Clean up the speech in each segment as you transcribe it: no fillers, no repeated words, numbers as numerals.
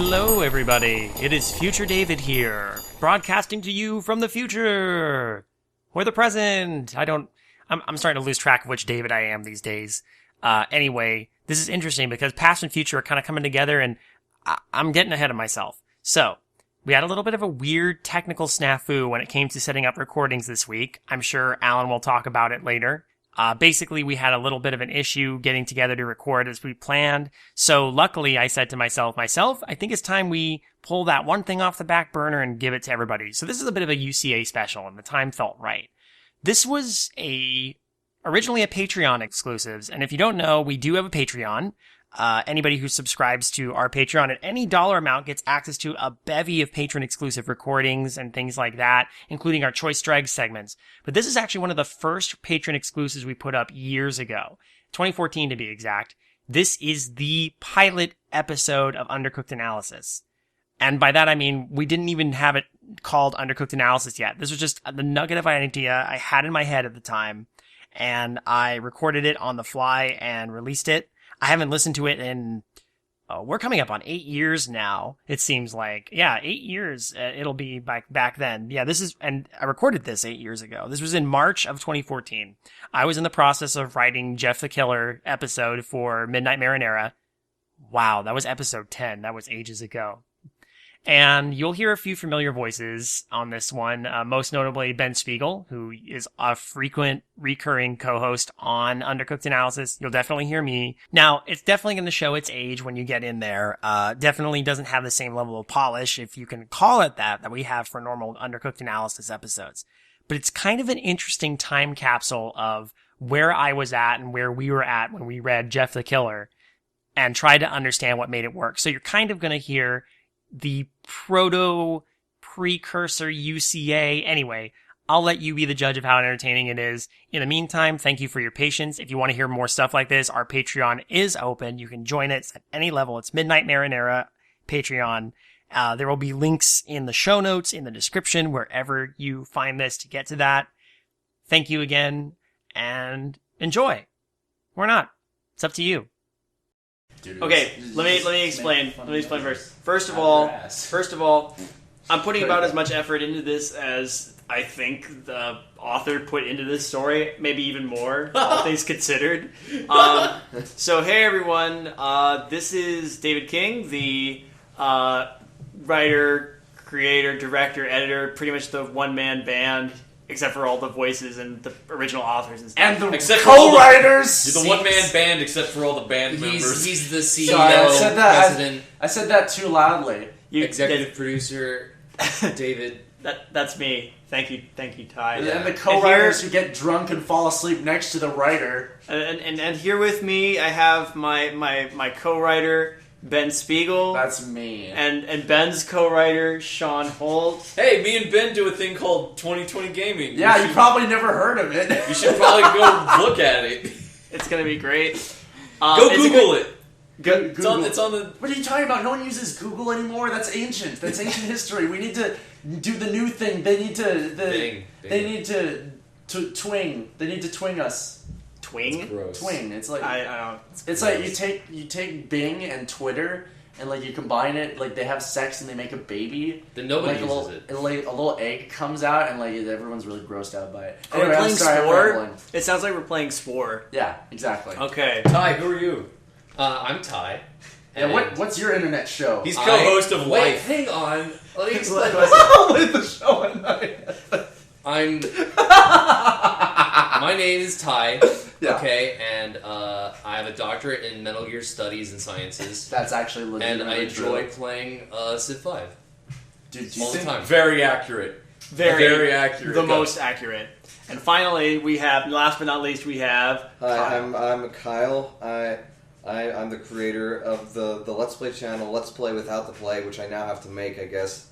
Hello, everybody. It is Future David here, broadcasting to you from the future or the present. I'm starting to lose track of which David I am these days. Anyway, this is interesting because past and future are kind of coming together, and I'm getting ahead of myself. So, we had a little bit of a weird technical snafu when it came to setting up recordings this week. I'm sure Alan will talk about it later. Basically, we had a little bit of an issue getting together to record as we planned. So luckily, I said to myself, I think it's time we pull that one thing off the back burner and give it to everybody. So this is a bit of a UCA special, and the time felt right. This was originally a Patreon exclusives. And if you don't know, we do have a Patreon. Anybody who subscribes to our Patreon at any dollar amount gets access to a bevy of patron exclusive recordings and things like that, including our Choice Dregs segments. But this is actually one of the first patron exclusives we put up years ago, 2014 to be exact. This is the pilot episode of Undercooked Analysis. And by that I mean, we didn't even have it called Undercooked Analysis yet. This was just the nugget of an idea I had in my head at the time, and I recorded it on the fly and released it. I haven't listened to it in, we're coming up on 8 years now, it seems like. Yeah, 8 years, it'll be back then. Yeah, and I recorded this 8 years ago. This was in March of 2014. I was in the process of writing Jeff the Killer episode for Midnight Marinara. Wow, that was episode 10. That was ages ago. And you'll hear a few familiar voices on this one, most notably Ben Spiegel, who is a frequent recurring co-host on Undercooked Analysis. You'll definitely hear me. Now, it's definitely going to show its age when you get in there. Definitely doesn't have the same level of polish, if you can call it that we have for normal Undercooked Analysis episodes. But it's kind of an interesting time capsule of where I was at and where we were at when we read Jeff the Killer and tried to understand what made it work. So you're kind of going to hear the precursor UCA. Anyway, I'll let you be the judge of how entertaining it is. In the meantime, thank you for your patience. If you want to hear more stuff like this, our Patreon is open. You can join it at any level. It's Midnight Marinara Patreon. There will be links in the show notes, in the description, wherever you find this to get to that. Thank you again, and enjoy. Or not. It's up to you. Okay, let me explain. Let me explain first. First of all, I'm putting about as much effort into this as I think the author put into this story, maybe even more, all things considered. So hey everyone, this is David King, the writer, creator, director, editor, pretty much the one-man band. Except for all the voices and the original authors and stuff. And the co-writers! The one-man band except for all the band members. He's the CEO, Sorry, president. I said that too loudly. Executive producer, David. That's me. Thank you, Ty. And the co-writers who get drunk and fall asleep next to the writer. And here with me, I have my co-writer, Ben Spiegel. That's me. And Ben's co-writer, Sean Holt. Hey, me and Ben do a thing called 2020 Gaming. Yeah, you probably never heard of it. You should probably go look at it. It's going to be great. Go Google it. Google. It's on the... What are you talking about? No one uses Google anymore. That's ancient. That's ancient history. We need to do the new thing. They need to... They need to twing. They need to twing us. Twing? Twing. It's like I don't. It's like you take Bing and Twitter and like you combine it. Like they have sex and they make a baby. Then nobody uses it. And like a little egg comes out and like everyone's really grossed out by it. Anyway, I'm sorry, Spore? It sounds like we're playing Spore. Yeah, exactly. Okay. Ty, who are you? I'm Ty. Yeah, what's your internet show? He's co-host of Wait, Life. hang on. Let me explain. Leave the show at night. My name is Ty. Yeah. Okay, and I have a doctorate in Metal Gear Studies and Sciences. That's actually legit. And I enjoy playing Civ 5. Dude, all the time. Very accurate. Very accurate. The most accurate. And finally, we have, last but not least, we have Hi, I'm Kyle. I'm the creator of the Let's Play channel, Let's Play Without the Play, which I now have to make, I guess.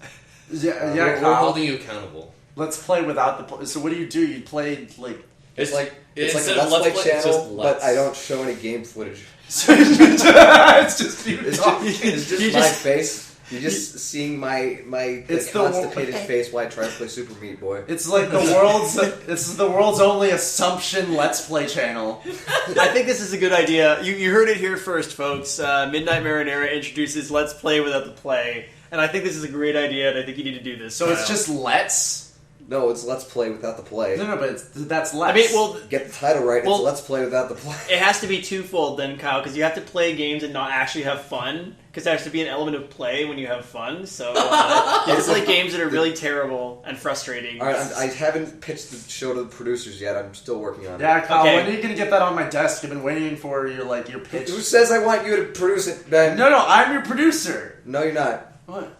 Yeah, we're holding you accountable. Let's Play Without the Play. So what do? You play like... It's like a Let's Play channel, but I don't show any game footage. It's just you It's just my face. You're just seeing my It's the constipated face while I try to play Super Meat Boy. It's like the world's only Assumption Let's Play channel. I think this is a good idea. You heard it here first, folks. Midnight Marinara introduces Let's Play without the play. And I think this is a great idea, and I think you need to do this. So it's just Let's? No, it's Let's Play without the play. No, but that's Let's. I mean, well... Get the title right, well, it's Let's Play without the play. It has to be twofold then, Kyle, because you have to play games and not actually have fun, because there has to be an element of play when you have fun, so you have to play games that are really terrible and frustrating. Alright, I haven't pitched the show to the producers yet, I'm still working on it. Yeah, Kyle, Okay. when are you going to get that on my desk? I've been waiting for your pitch. Who says I want you to produce it, Ben? No, I'm your producer. No, you're not. What?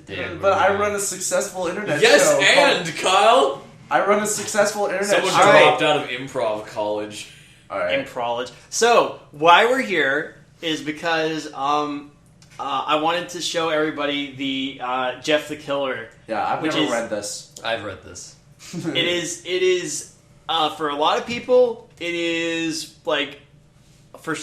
Damn, But I run a successful internet Yes, show. and Kyle. I run a successful internet Someone show. dropped out of improv college. Alright. Improlage. So, why we're here is because I wanted to show everybody the Jeff the Killer. Yeah, I've Which never is- read this. I've read this. It is for a lot of people, it is like for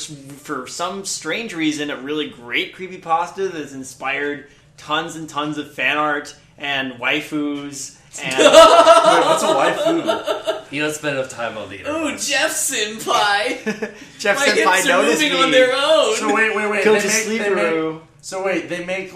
some strange reason a really great creepypasta that's inspired tons and tons of fan art and waifus and Wait, what's a waifu? You don't spend enough time on the internet. Ooh, Jeff Senpai! Jeff My Senpai hips are noticed moving me. on their own! So wait. Go they to make- sleep, they make- Roo. So wait, they make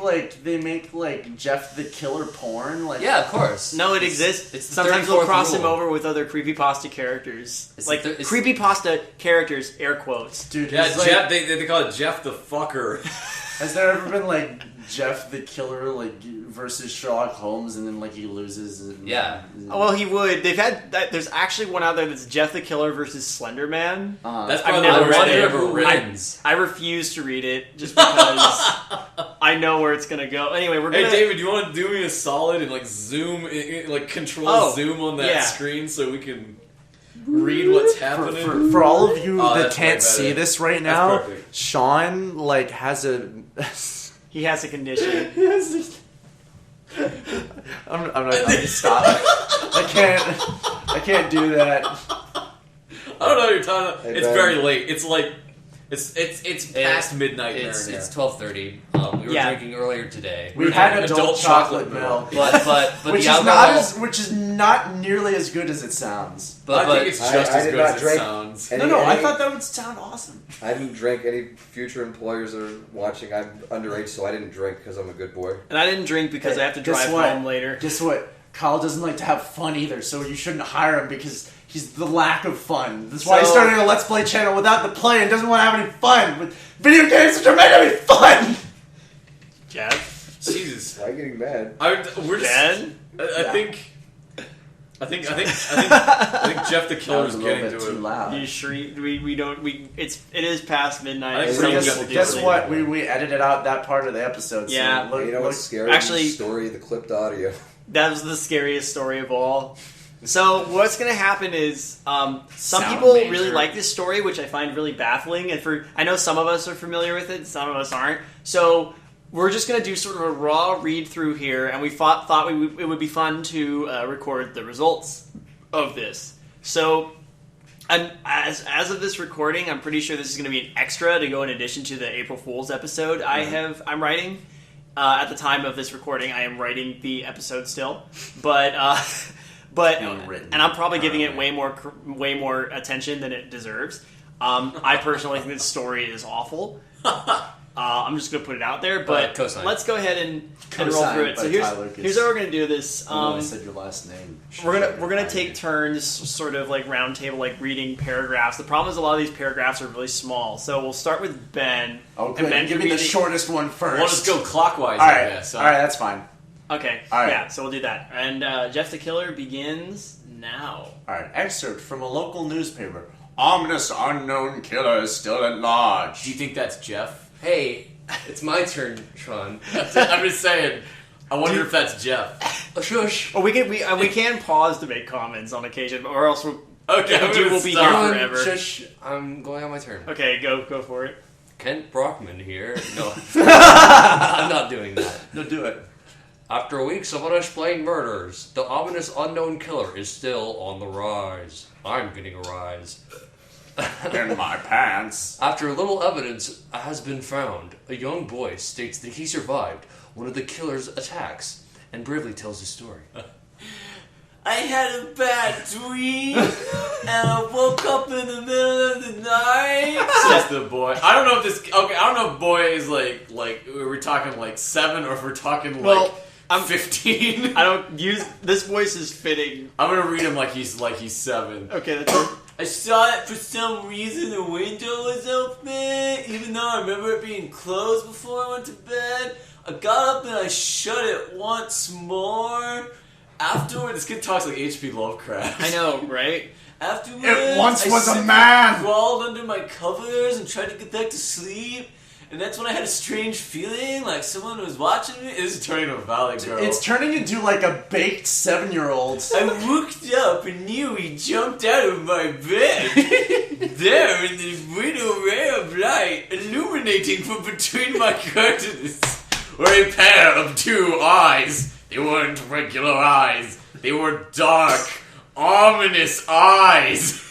Jeff the Killer porn? Like Yeah, of course. No, it exists. It's the Sometimes third, we'll fourth cross him rule. over with other creepypasta characters. It's like the thir- it's- creepypasta characters, air quotes. dude, Yeah, is, like, Jeff, they call it Jeff the Fucker. has there ever been Jeff the Killer versus Sherlock Holmes and then he loses? And, Yeah. Oh, well, he would. They've had there's actually one out there that's Jeff the Killer versus Slender Man. That's I've probably never the read worst it. ever wins. I refuse to read it just because I know where it's gonna go. Anyway, we're Hey, gonna. David, you want to do me a solid and zoom, control Oh, zoom on that yeah. screen so we can read what's happening? For all of you Oh, that that's way can't better. see this right That's now, perfect. Sean has a. He has a condition. I'm not gonna stop. I can't do that. I don't know what you're talking about. Hey, It's Ben. very late. It's past midnight It's marinara. 12:30. We were Yeah. drinking earlier today. We had Adult adult chocolate chocolate milk, but which the is alcohol. which is not nearly as good as it sounds. But I think it's just I as did good not as it drink sounds. any- I any- thought that would sound awesome. I didn't drink. Any future employers are watching. I'm underage, so I didn't drink because I'm a good boy. And I didn't drink because I have to Guess drive what? home later. Guess what? Kyle doesn't like to have fun either, so you shouldn't hire him because he's the lack of fun. That's why he's So- starting a Let's Play channel without the play and doesn't want to have any fun with video games which are meant to be fun. Jeff, Jesus. Why are you getting mad? We're just. Ben, I think Jeff the That Killer was is a little getting bit to too it. loud. you shriek. It is past midnight. I think Some someone people got- do Guess believe what? it. We edited out that part of the episode. Yeah. So You know what's scary? actually- The story, the clipped audio. That was the scariest story of all. So what's going to happen is some Sound people major. really like this story, which I find really baffling. And I know some of us are familiar with it, some of us aren't. So we're just going to do sort of a raw read through here, and we thought it would be fun to record the results of this. So. And as of this recording, I'm pretty sure this is going to be an extra to go in addition to the April Fool's episode I'm writing. At the time of this recording, I am writing the episode still, but being written and I'm probably giving it way more attention than it deserves. I personally think this story is awful. I'm just gonna put it out there, but Cosign. let's go ahead and roll Cosigned through it. by So Ty Lucas. here's how we're gonna do this. I said your last name. We're gonna take turns, sort of like round table, reading paragraphs. The problem is a lot of these paragraphs are really small, so we'll start with Ben. Oh, And good. Ben Give can me the read shortest one first. We'll just go clockwise, All I right. guess. All right, that's fine. Okay, All right. yeah, so we'll do that. And Jeff the Killer begins now. All right. Excerpt from a local newspaper. Ominous unknown killer is still at large. Do you think that's Jeff? Hey, it's my turn, Sean. I'm just saying. I wonder if that's Jeff. Shush. Oh, we can pause to make comments on occasion, or else we'll, Okay, if we I'm do, gonna we'll be stop. here Everyone, forever. shush. I'm going on my turn. Okay, go for it. Kent Brockman here. No, I'm not doing that. No, do it. After weeks of unexplained murders, the ominous unknown killer is still on the rise. I'm getting a rise. In my pants. After little evidence has been found, a young boy states that he survived one of the killer's attacks and bravely tells his story. I had a bad dream, and I woke up in the middle of the night. Says the boy. I don't know if this. Okay, I don't know if boy is like we're talking like 7 or if we're talking like I'm 15. I don't use this voice is fitting. I'm gonna read him like he's 7. Okay, that's it. I saw it for some reason the window was open, even though I remember it being closed before I went to bed. I got up and I shut it once more. Afterwards, This kid talks like H.P. Lovecraft. I know, right? Afterwards, It once was a simply man. crawled under my covers and tried to get back to sleep. And that's when I had a strange feeling, like someone was watching me. This is turning to a Valley Girl. It's turning into like a baked 7-year-old. I looked up and knew he jumped out of my bed. There, in the little ray of light, illuminating from between my curtains, were a pair of 2 eyes. They weren't regular eyes. They were dark, ominous eyes.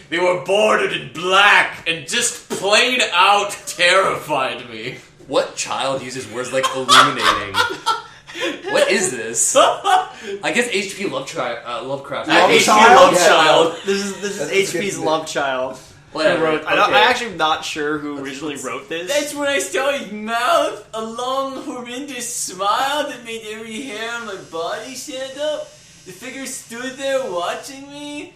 They were bordered in black and just plain out terrified me. What child uses words like illuminating? What is this? I guess H.P. Lovecraft. H.P. Child? Lovechild. This is That's HP's good. Lovechild. Whatever. Who wrote, I'm actually not sure who originally wrote this. that's when I saw his mouth, a long, horrendous smile that made every hair on my body stand up. The figure stood there watching me.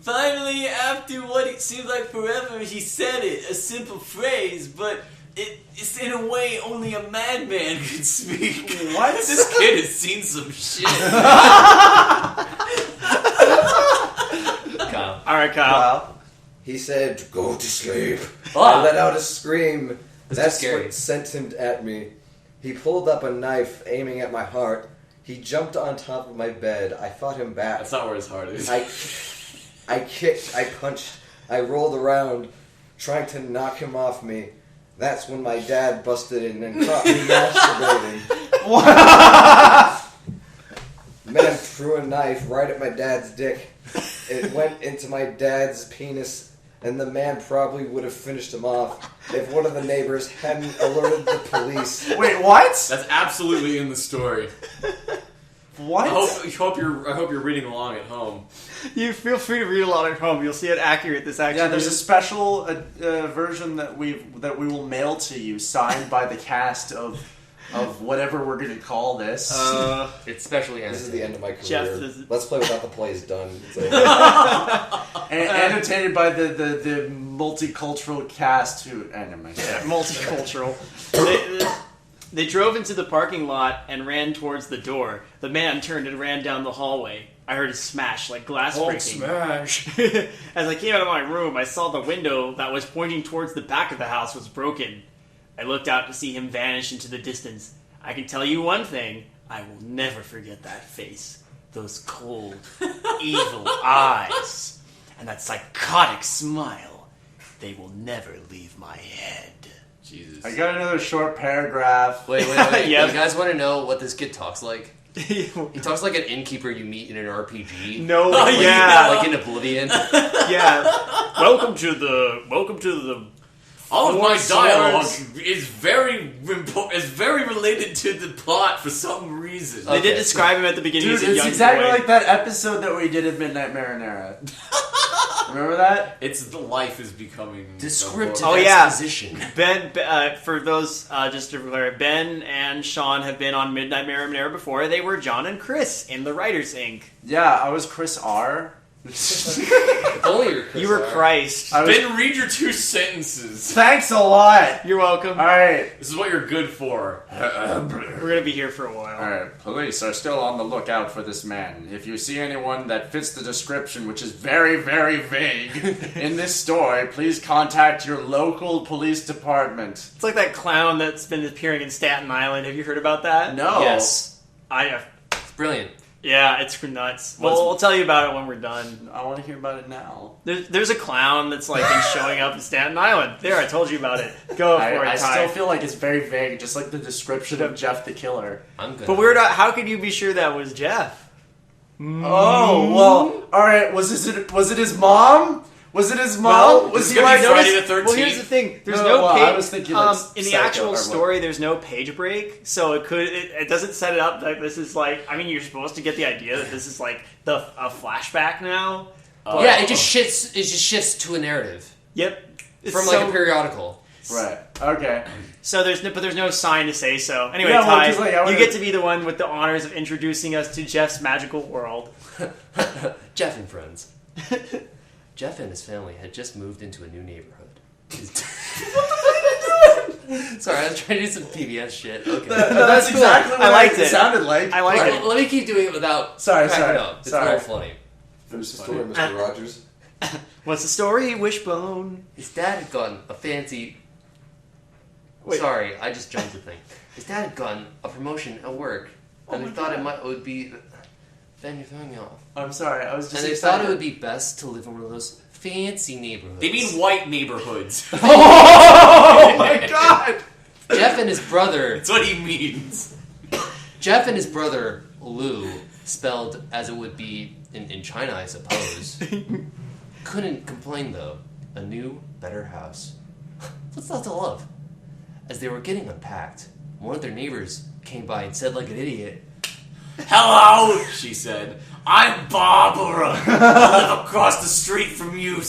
Finally, after what it seemed like forever, he said it, a simple phrase, but it's in a way only a madman could speak. What? This kid has seen some shit. Kyle. Alright, Kyle. Wow. He said, "Go to sleep." Ah. I let out a scream. That's scary. what sent him at me. He pulled up a knife, aiming at my heart. He jumped on top of my bed. I fought him back. That's not where his heart is. I kicked, I punched, I rolled around, trying to knock him off me. That's when my dad busted in and caught me masturbating. Man threw a knife right at my dad's dick. It went into my dad's penis, and the man probably would have finished him off if one of the neighbors hadn't alerted the police. Wait, what? That's absolutely in the story. What? I hope you're reading along at home. You feel free to read along at home. You'll see how accurate this actually Yeah, there's a is. special version that we will mail to you, signed by the cast of whatever we're gonna call this. It's specially This is annotated. the end of my career. Jeff, this is- Let's Play Without the Play is done. Annotated by the multicultural cast who anime. Multicultural. They drove into the parking lot and ran towards the door. The man turned and ran down the hallway. I heard a smash like glass breaking. Smash. As I came out of my room, I saw the window that was pointing towards the back of the house was broken. I looked out to see him vanish into the distance. I can tell you one thing. I will never forget that face. Those cold, evil eyes. And that psychotic smile. They will never leave my head. Jesus. I got another short paragraph. Wait. Yep. You guys want to know what this kid talks like? He talks like an innkeeper you meet in an RPG. No, Like, yeah. like in Oblivion. Yeah. Welcome to the All of my Four dialogue swords. is very related to the plot for some reason. They did Okay. describe him at the beginning Dude, as a it's young exactly boy. like that episode that we did at Midnight Marinara. Remember that? It's the life is becoming Descriptive Oh, yeah. exposition. Ben, for those, just to be clear, Ben and Sean have been on Midnight Marinara before. They were John and Chris in the Writers Inc. Yeah, I was Chris R. If only you're Chris You were R. Christ. I was- Ben, read your 2 sentences. Thanks a lot. You're welcome. Alright. This is what you're good for. We're gonna be here for a while. Alright, police are still on the lookout for this man. If you see anyone that fits the description, which is very, very vague, in this story, please contact your local police department. It's like that clown that's been appearing in Staten Island. Have you heard about that? No. Yes. It's brilliant. Yeah, it's nuts. Well, we'll tell you about it when we're done. I want to hear about it now. There's a clown that's like been showing up in Staten Island. There, I told you about it. Go for it, I Ty. still feel like it's very vague, just like the description of Jeff the Killer. I'm good. But we're not. How could you be sure that was Jeff? Oh, well, alright, was it his mom? Was it his mom? Well, was he gonna like be Friday the 13th? Well, here's the thing. There's No, no well, page. I was thinking, like, in the Psycho or actual what? story, there's no page break, so it doesn't set it up like this is like. I mean, you're supposed to get the idea that this is like a flashback now. Yeah, it just shifts to a narrative Yep. It's from like a periodical. Right. Okay. So there's no sign to say so. Anyway, Yeah, well, Ty, 'cause, like, I you would've- get to be the one with the honors of introducing us to Jeff's magical world. Jeff and friends. Jeff and his family had just moved into a new neighborhood. Sorry, I was trying to do some PBS shit. Okay. That's cool. exactly what I liked it. sounded like. I like All it. right, let me keep doing it without Sorry, cracking sorry, up. It's sorry. very funny. Finish the story, Mr. Rogers. What's the story, Wishbone? His dad had gotten a fancy... Wait. Sorry, I just jumped the thing. His dad had gotten a promotion at work, and they thought it would be... Ben, you're throwing me off. I'm sorry. I was just. And they excited. thought it would be best to live in one of those fancy neighborhoods. They mean white neighborhoods. Oh my god! Jeff and his brother... That's what he means. Jeff and his brother, Lou, spelled as it would be in China, I suppose, couldn't complain, though. A new, better house. What's not to love? As they were getting unpacked, one of their neighbors came by and said like an idiot, Hello, she said. I'm Barbara. I live across the street from you.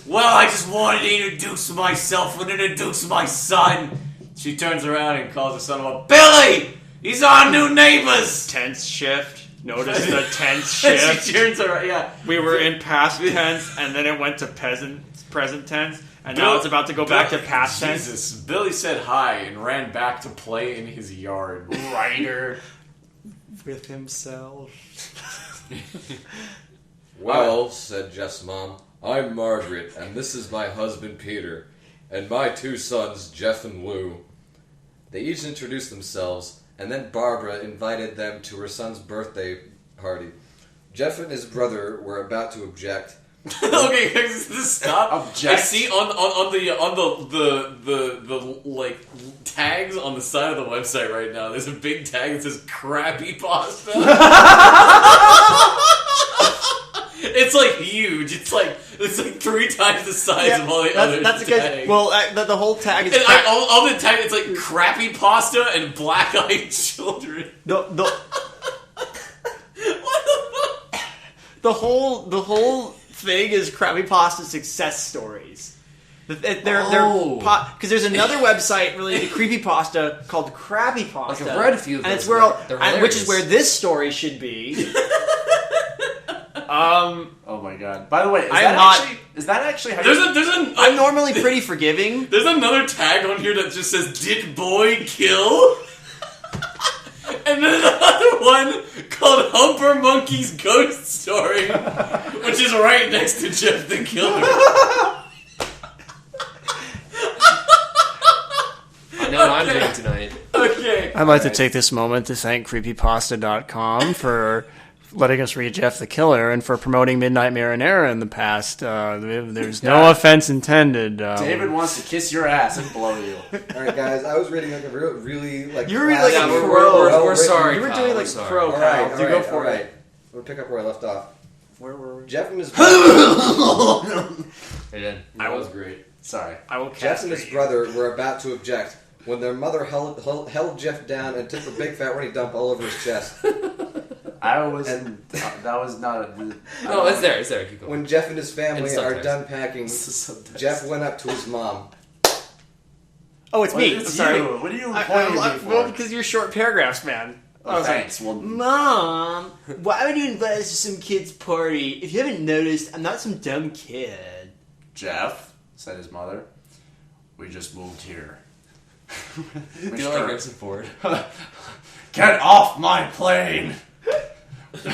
Well, I just wanted to introduce myself and introduce my son. She turns around and calls her son, Billy! He's our new neighbors! Tense shift. Notice the tense shift. She turns around, yeah. We were in past tense, and then it went to present tense, and now it's about to go back to past tense. Jesus. Billy said hi and ran back to play in his yard. Writer with himself. Well, said Jeff's mom, I'm Margaret, and this is my husband Peter, and my two sons, Jeff and Lou. They each introduced themselves, and then Barbara invited them to her son's birthday party. Jeff and his brother were about to object. Okay, just stop. Object. I see on the like tags on the side of the website right now. There's a big tag that says crappy pasta. It's like huge. It's like 3 times the size of all the other That's a tags. good. Well, the whole tag is. And all the tag, it's like crappy pasta and black-eyed children. The whole thing is Krabby Pasta success stories. Because there's another website related to creepypasta called Krabby Pasta. Like, I've read a few of and those, it's where they're which is hilarious. where this story should be. Oh my god! By the way, is that actually how I'm normally pretty forgiving. There's another tag on here that just says "Did boy kill?" And then another one called Humper Monkey's Ghost Story, which is right next to Jeff the Killer. I know what I'm doing tonight. Okay. I'd like to take this moment to thank creepypasta.com for letting us read Jeff the Killer and for promoting Midnight Marinara in the past. There's no offense intended. David wants to kiss your ass and blow you. Alright, guys, I was reading like a really like. You were reading like Yeah, a we're pro. sorry. You were Kyle, doing we're like sorry. pro, Alright, Kyle. Go for it. We'll pick up where I left off. Where were we? Jeff and his Hey, Dan, that was great. Sorry. I will Jeff and his castrate you. brother were about to object when their mother held Jeff down and took a big fat runny dump all over his chest. I was. And- that was not a. No, it's there. It's there. Keep going. When Jeff and his family And are subtext. done packing, Jeff went up to his mom. Oh, it's me. I'm It's sorry. you. What are you pointing at me for? Well, because you're short paragraphs, man. Oh, thanks. Well, Mom, why would you invite us to some kid's party? If you haven't noticed, I'm not some dumb kid. Jeff, said his mother, we just moved here. Do you like Harrison Ford? Get off my plane!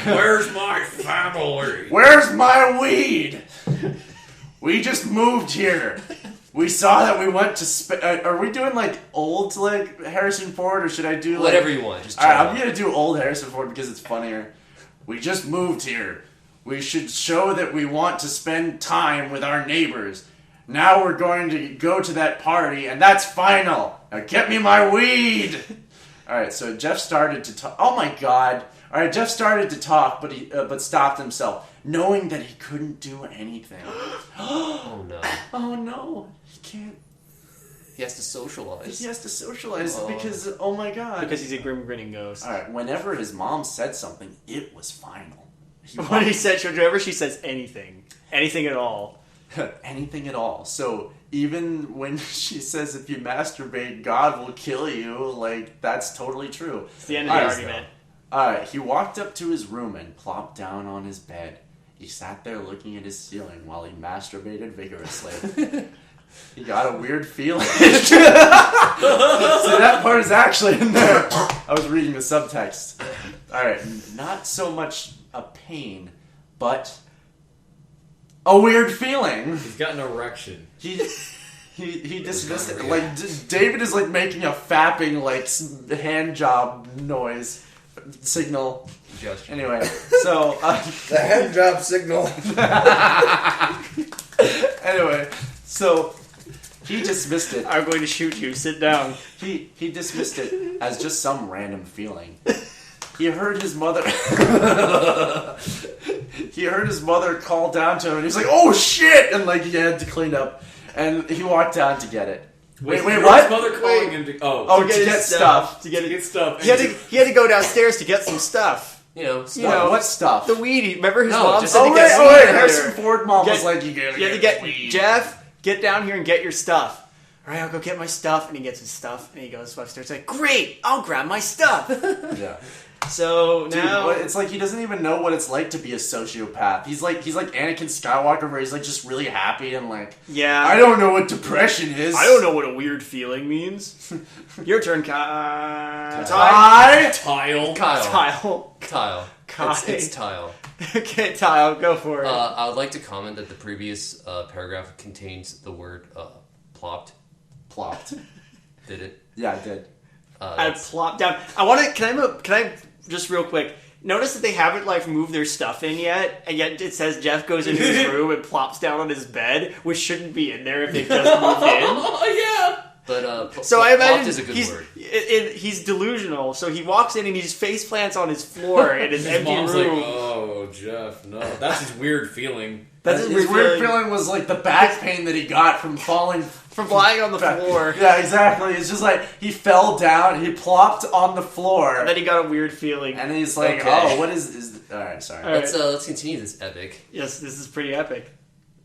Where's my family? Where's my weed? We just moved here. We saw that we went to. Are we doing like old like Harrison Ford, or should I do like Whatever you want. Just All right, chill I'm out. gonna do old Harrison Ford because it's funnier. We just moved here. We should show that we want to spend time with our neighbors. Now we're going to go to that party, and that's final. Now get me my weed. All right, so Jeff started to talk. Oh my god. All right, Jeff started to talk, but stopped himself, knowing that he couldn't do anything. Oh no. Oh no, he can't. He has to socialize. He has to socialize Oh. because, oh my god. Because he's a grim grinning ghost. All right, whenever his mom said something, it was final. When he said, whenever she says anything at all. Anything at all. So even when she says if you masturbate, God will kill you, like, that's totally true. It's the end of the Alright, argument. Alright, he walked up to his room and plopped down on his bed. He sat there looking at his ceiling while he masturbated vigorously. He got a weird feeling. So that part is actually in there. I was reading the subtext. Alright, not so much a pain, but a weird feeling. He's got an erection. He dismissed it. Like, David is like making a fapping, like, hand job noise signal. Gesture. Anyway, so The hand job signal. anyway, so he dismissed it. I'm going to shoot you. Sit down. He dismissed it as just some random feeling. He heard his mother. He heard his mother call down to him, and he's like, "Oh shit!" And like he had to clean up, and he walked down to get it. Wait, what? His mother calling him to... Oh, to get stuff. To get stuff. He had to go downstairs to get some stuff. You know, You know, what stuff? The weed. Remember his No, mom just- said to get Oh weed wait, earlier. Harrison Ford mom was Get- like, "You gotta You had to get get weed." Jeff. Get down here and get your stuff. All right, I'll go get my stuff, and he gets his stuff, and he goes upstairs. Like, great, I'll grab my stuff. Yeah. So Dude, now it's like he doesn't even know what it's like to be a sociopath. He's like Anakin Skywalker, where he's like just really happy and like, yeah, I don't know what depression is. I don't know what a weird feeling means. Your turn, Kyle. Ty? Tile. Kyle. Kyle. Tile. It's Tile. Okay, Kyle, go for it. I would like to comment that the previous paragraph contains the word plopped. Plopped. Did it? Yeah, I did. I That's- plopped down. I want to. Can I just real quick? Notice that they haven't like moved their stuff in yet, and yet it says Jeff goes into his room and plops down on his bed, which shouldn't be in there if they've just moved in. Oh, yeah. But So I imagine plopped is a good he's word. he's delusional. So he walks in and he just face plants on his floor in his His empty mom's room. like, oh, Jeff, no. That's his weird feeling. That's His weird feeling was like the back pain that he got from falling. from lying on the floor. Yeah, exactly. It's just like he fell down, he plopped on the floor, And then he got a weird feeling. and he's like, Okay. "Oh, what is?" All right, sorry. All right. Let's continue this epic. Yes, this is pretty epic.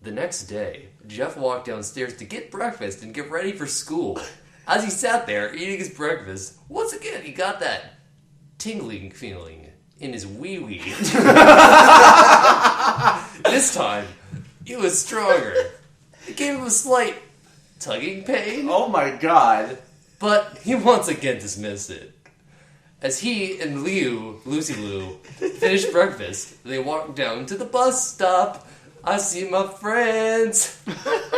The next day, Jeff walked downstairs to get breakfast and get ready for school. As he sat there eating his breakfast, once again he got that tingling feeling in his wee-wee. This time, it was stronger. It gave him a slight tugging pain, Oh my god. but he once again dismissed it. As he and Lucy Lou, finished breakfast, they walked down to the bus stop. I see my friends.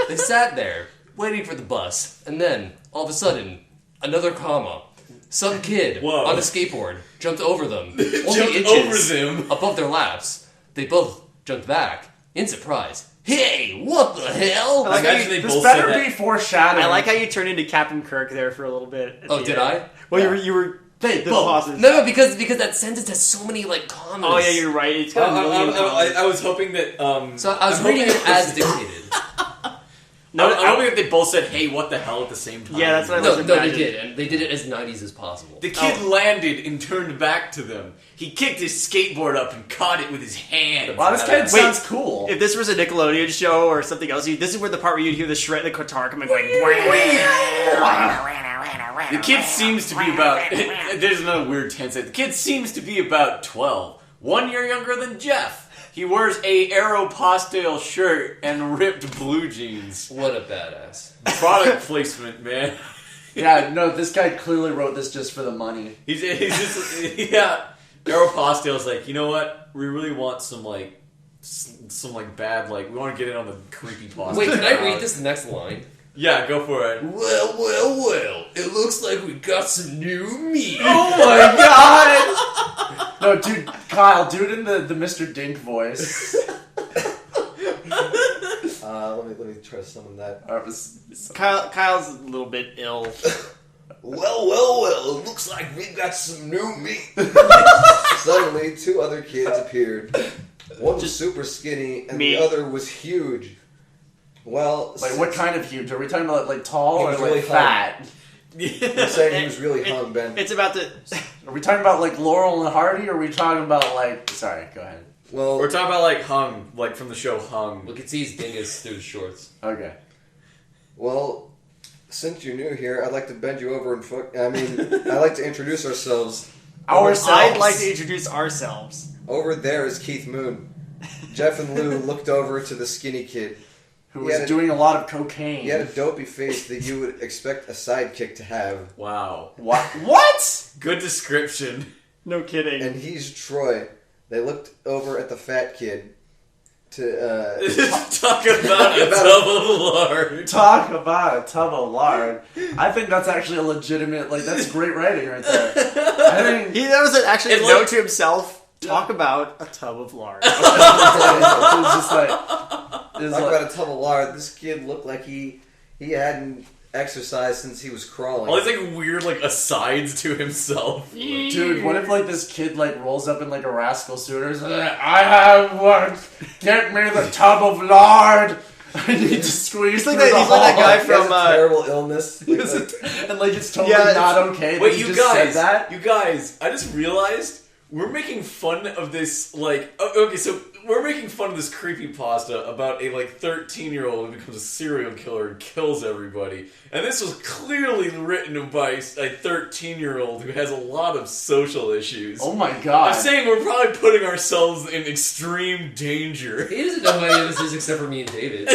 They sat there, waiting for the bus, and then, all of a sudden, another comma. Some kid Whoa. on a skateboard jumped over them, only Jumped inches over them. above their laps. They both jumped back, in surprise. Hey, what the hell? I like how Imagine you- they This both better said be that. foreshadowing. I like how you turned into Captain Kirk there for a little bit. at Oh, the did end. I? Well, Yeah. you were. They The both. pauses. No, because that sentence has so many, like, commas. Oh yeah, you're right. It's got a million. I was hoping that. So I was I'm reading hoping it as dictated. I'm hoping that they both said, hey, what the hell at the same time. Yeah, that's what I No, was they imagining. did, and they did it as 90s as possible. The kid landed and turned back to them. He kicked his skateboard up and caught it with his hand. Wow, this kid Wait. sounds cool. If this was a Nickelodeon show or something else, this is where the part where you'd hear the shred, the guitar coming going. The kid seems to be about. There's another weird tense. The kid seems to be about 12. 1 year younger than Jeff. He wears a Aeropostale shirt and ripped blue jeans. What a badass. Product placement, man. Yeah, no, this guy clearly wrote this just for the money. He's just yeah. Aeropostale's like, you know what? We really want some bad we want to get in on the creepy pasta. Wait, can I read this next line? Yeah, go for it. Well. It looks like we got some new meat. Oh my god! No, dude, Kyle, do it in the Mr. Dink voice. Let me try to summon that. Kyle's a little bit ill. Well, it looks like we got some new meat. Suddenly, two other kids appeared. One was super skinny, and me. the other was huge. Well, Like, what kind of huge? Are we talking about, like, tall He or, was like, really fat? I'm saying he was really hung, Ben. It's about to. Are we talking about, like, Laurel and Hardy, or are we talking about, like... Sorry, go ahead. Well, We're talking about like Hung, like from the show Hung. We can see his dingus through his shorts. Okay. well, since you're new here, I'd like to bend you over and I'd like to introduce ourselves. I'd like to introduce ourselves. Over there is Keith Moon. Jeff and Lou looked over to the skinny kid. Who He was had a- doing a lot of cocaine. He had a dopey face that you would expect a sidekick to have. Wow. What? What? Good description. No kidding. And he's Troy. They looked over at the fat kid to Talk about a double lard. Talk about a tub of lard. I think that's actually a legitimate, like, that's great writing right there. I think... That was actually a It note looked- to himself. Talk about a tub of lard. It was just like... It was talk like about a tub of lard. This kid looked like he hadn't exercised since he was crawling. All these like weird like asides to himself. dude, what if, like, this kid, like, rolls up in, like, a rascal suit and is like, I have one. Get me the tub of lard. I need to squeeze He's like through that- the he's like that hall." guy He has from, a terrible illness. And, like, it's totally Yeah, not okay that Wait, he you just said guys, that. you guys, I just realized we're making fun of this, like, okay, so we're making fun of this creepypasta about a, like, 13-year-old who becomes a serial killer and kills everybody. And this was clearly written by a 13-year-old who has a lot of social issues. Oh my god. I'm saying we're probably putting ourselves in extreme danger. He doesn't know any of this is except for me and David.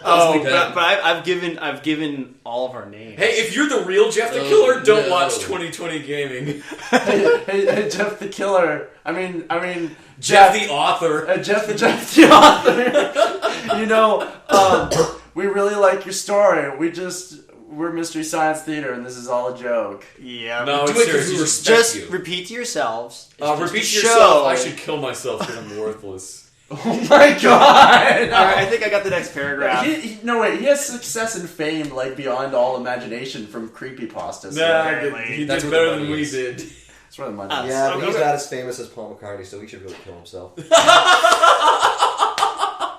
Oh, Honestly, Ben. but I've given all of our names. Hey, if you're the real Jeff the Oh, Killer, don't no. watch 2020 Gaming. hey, Jeff the Killer. I mean, Jeff the author. Jeff the author. You know, we really like your story. We're Mystery Science Theater, and this is all a joke. Yeah. No, Do it's it 'cause serious. we You respect Just you. repeat to yourselves. It's just repeat a to yourself. show. I should kill myself because I'm worthless. Oh my god! All right, I think I got the next paragraph. No, wait, he has success and fame, like, beyond all imagination from creepypastas. Nah, Apparently. he That's did where the better than money we is. did. That's where the money is. yeah, but Okay. he's not as famous as Paul McCartney, so he should really kill himself.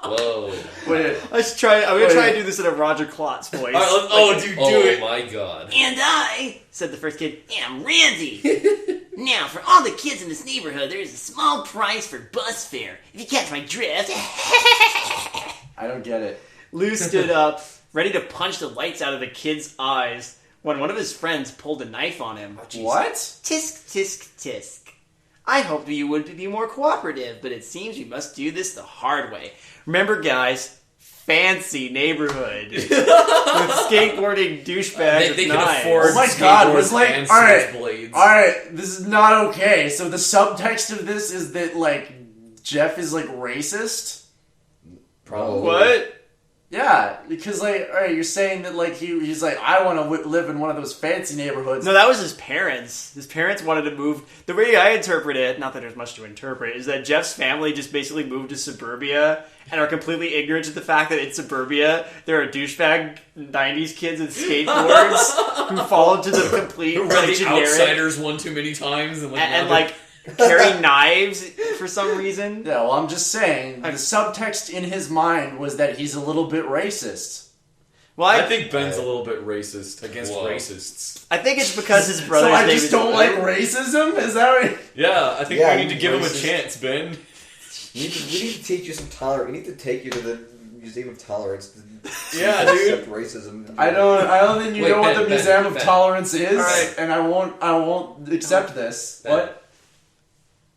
Whoa. Wait, I'm gonna Wait. try and do this in a Roger Klotz voice. All right, do Oh it. my god. And I, said the first kid, am Randy. Now, for all the kids in this neighborhood, there is a small price for bus fare. If you catch my drift. I don't get it. Lou stood up, ready to punch the lights out of the kid's eyes, when one of his friends pulled a knife on him. What? Tisk, tisk, tisk. I hoped you would be more cooperative, but it seems we must do this the hard way. Remember, guys, fancy neighborhood with skateboarding douchebags They with can knives. afford Oh my god, skateboards was like, and alright, switchblades. alright, this is not okay. So the subtext of this is that, like, Jeff is, like, racist? Probably. What? Yeah, because, like, alright, you're saying that, like, he's like, I want to live in one of those fancy neighborhoods. No, that was his parents. His parents wanted to move. The way I interpret it, not that there's much to interpret, is that Jeff's family just basically moved to suburbia and are completely ignorant to the fact that in suburbia there are douchebag 90s kids with skateboards who fall into the complete Who like, read generic Outsiders one too many times and and like carry knives for some reason. Yeah, well, I'm just saying, the subtext in his mind was that he's a little bit racist. Well, I think Ben's a little bit racist against Whoa. racists. I think it's because his brother's So I name just is don't Lou. like racism? Is that right? Yeah, I think Yeah, we need to give him a racist. chance, Ben. We need to teach you some tolerance. We need to take you to the Museum of Tolerance. To Yeah, accept racism. I don't think you Wait, know what Ben, the Ben, Museum of Ben. Tolerance is, Alright. and I won't accept this. Ben. What?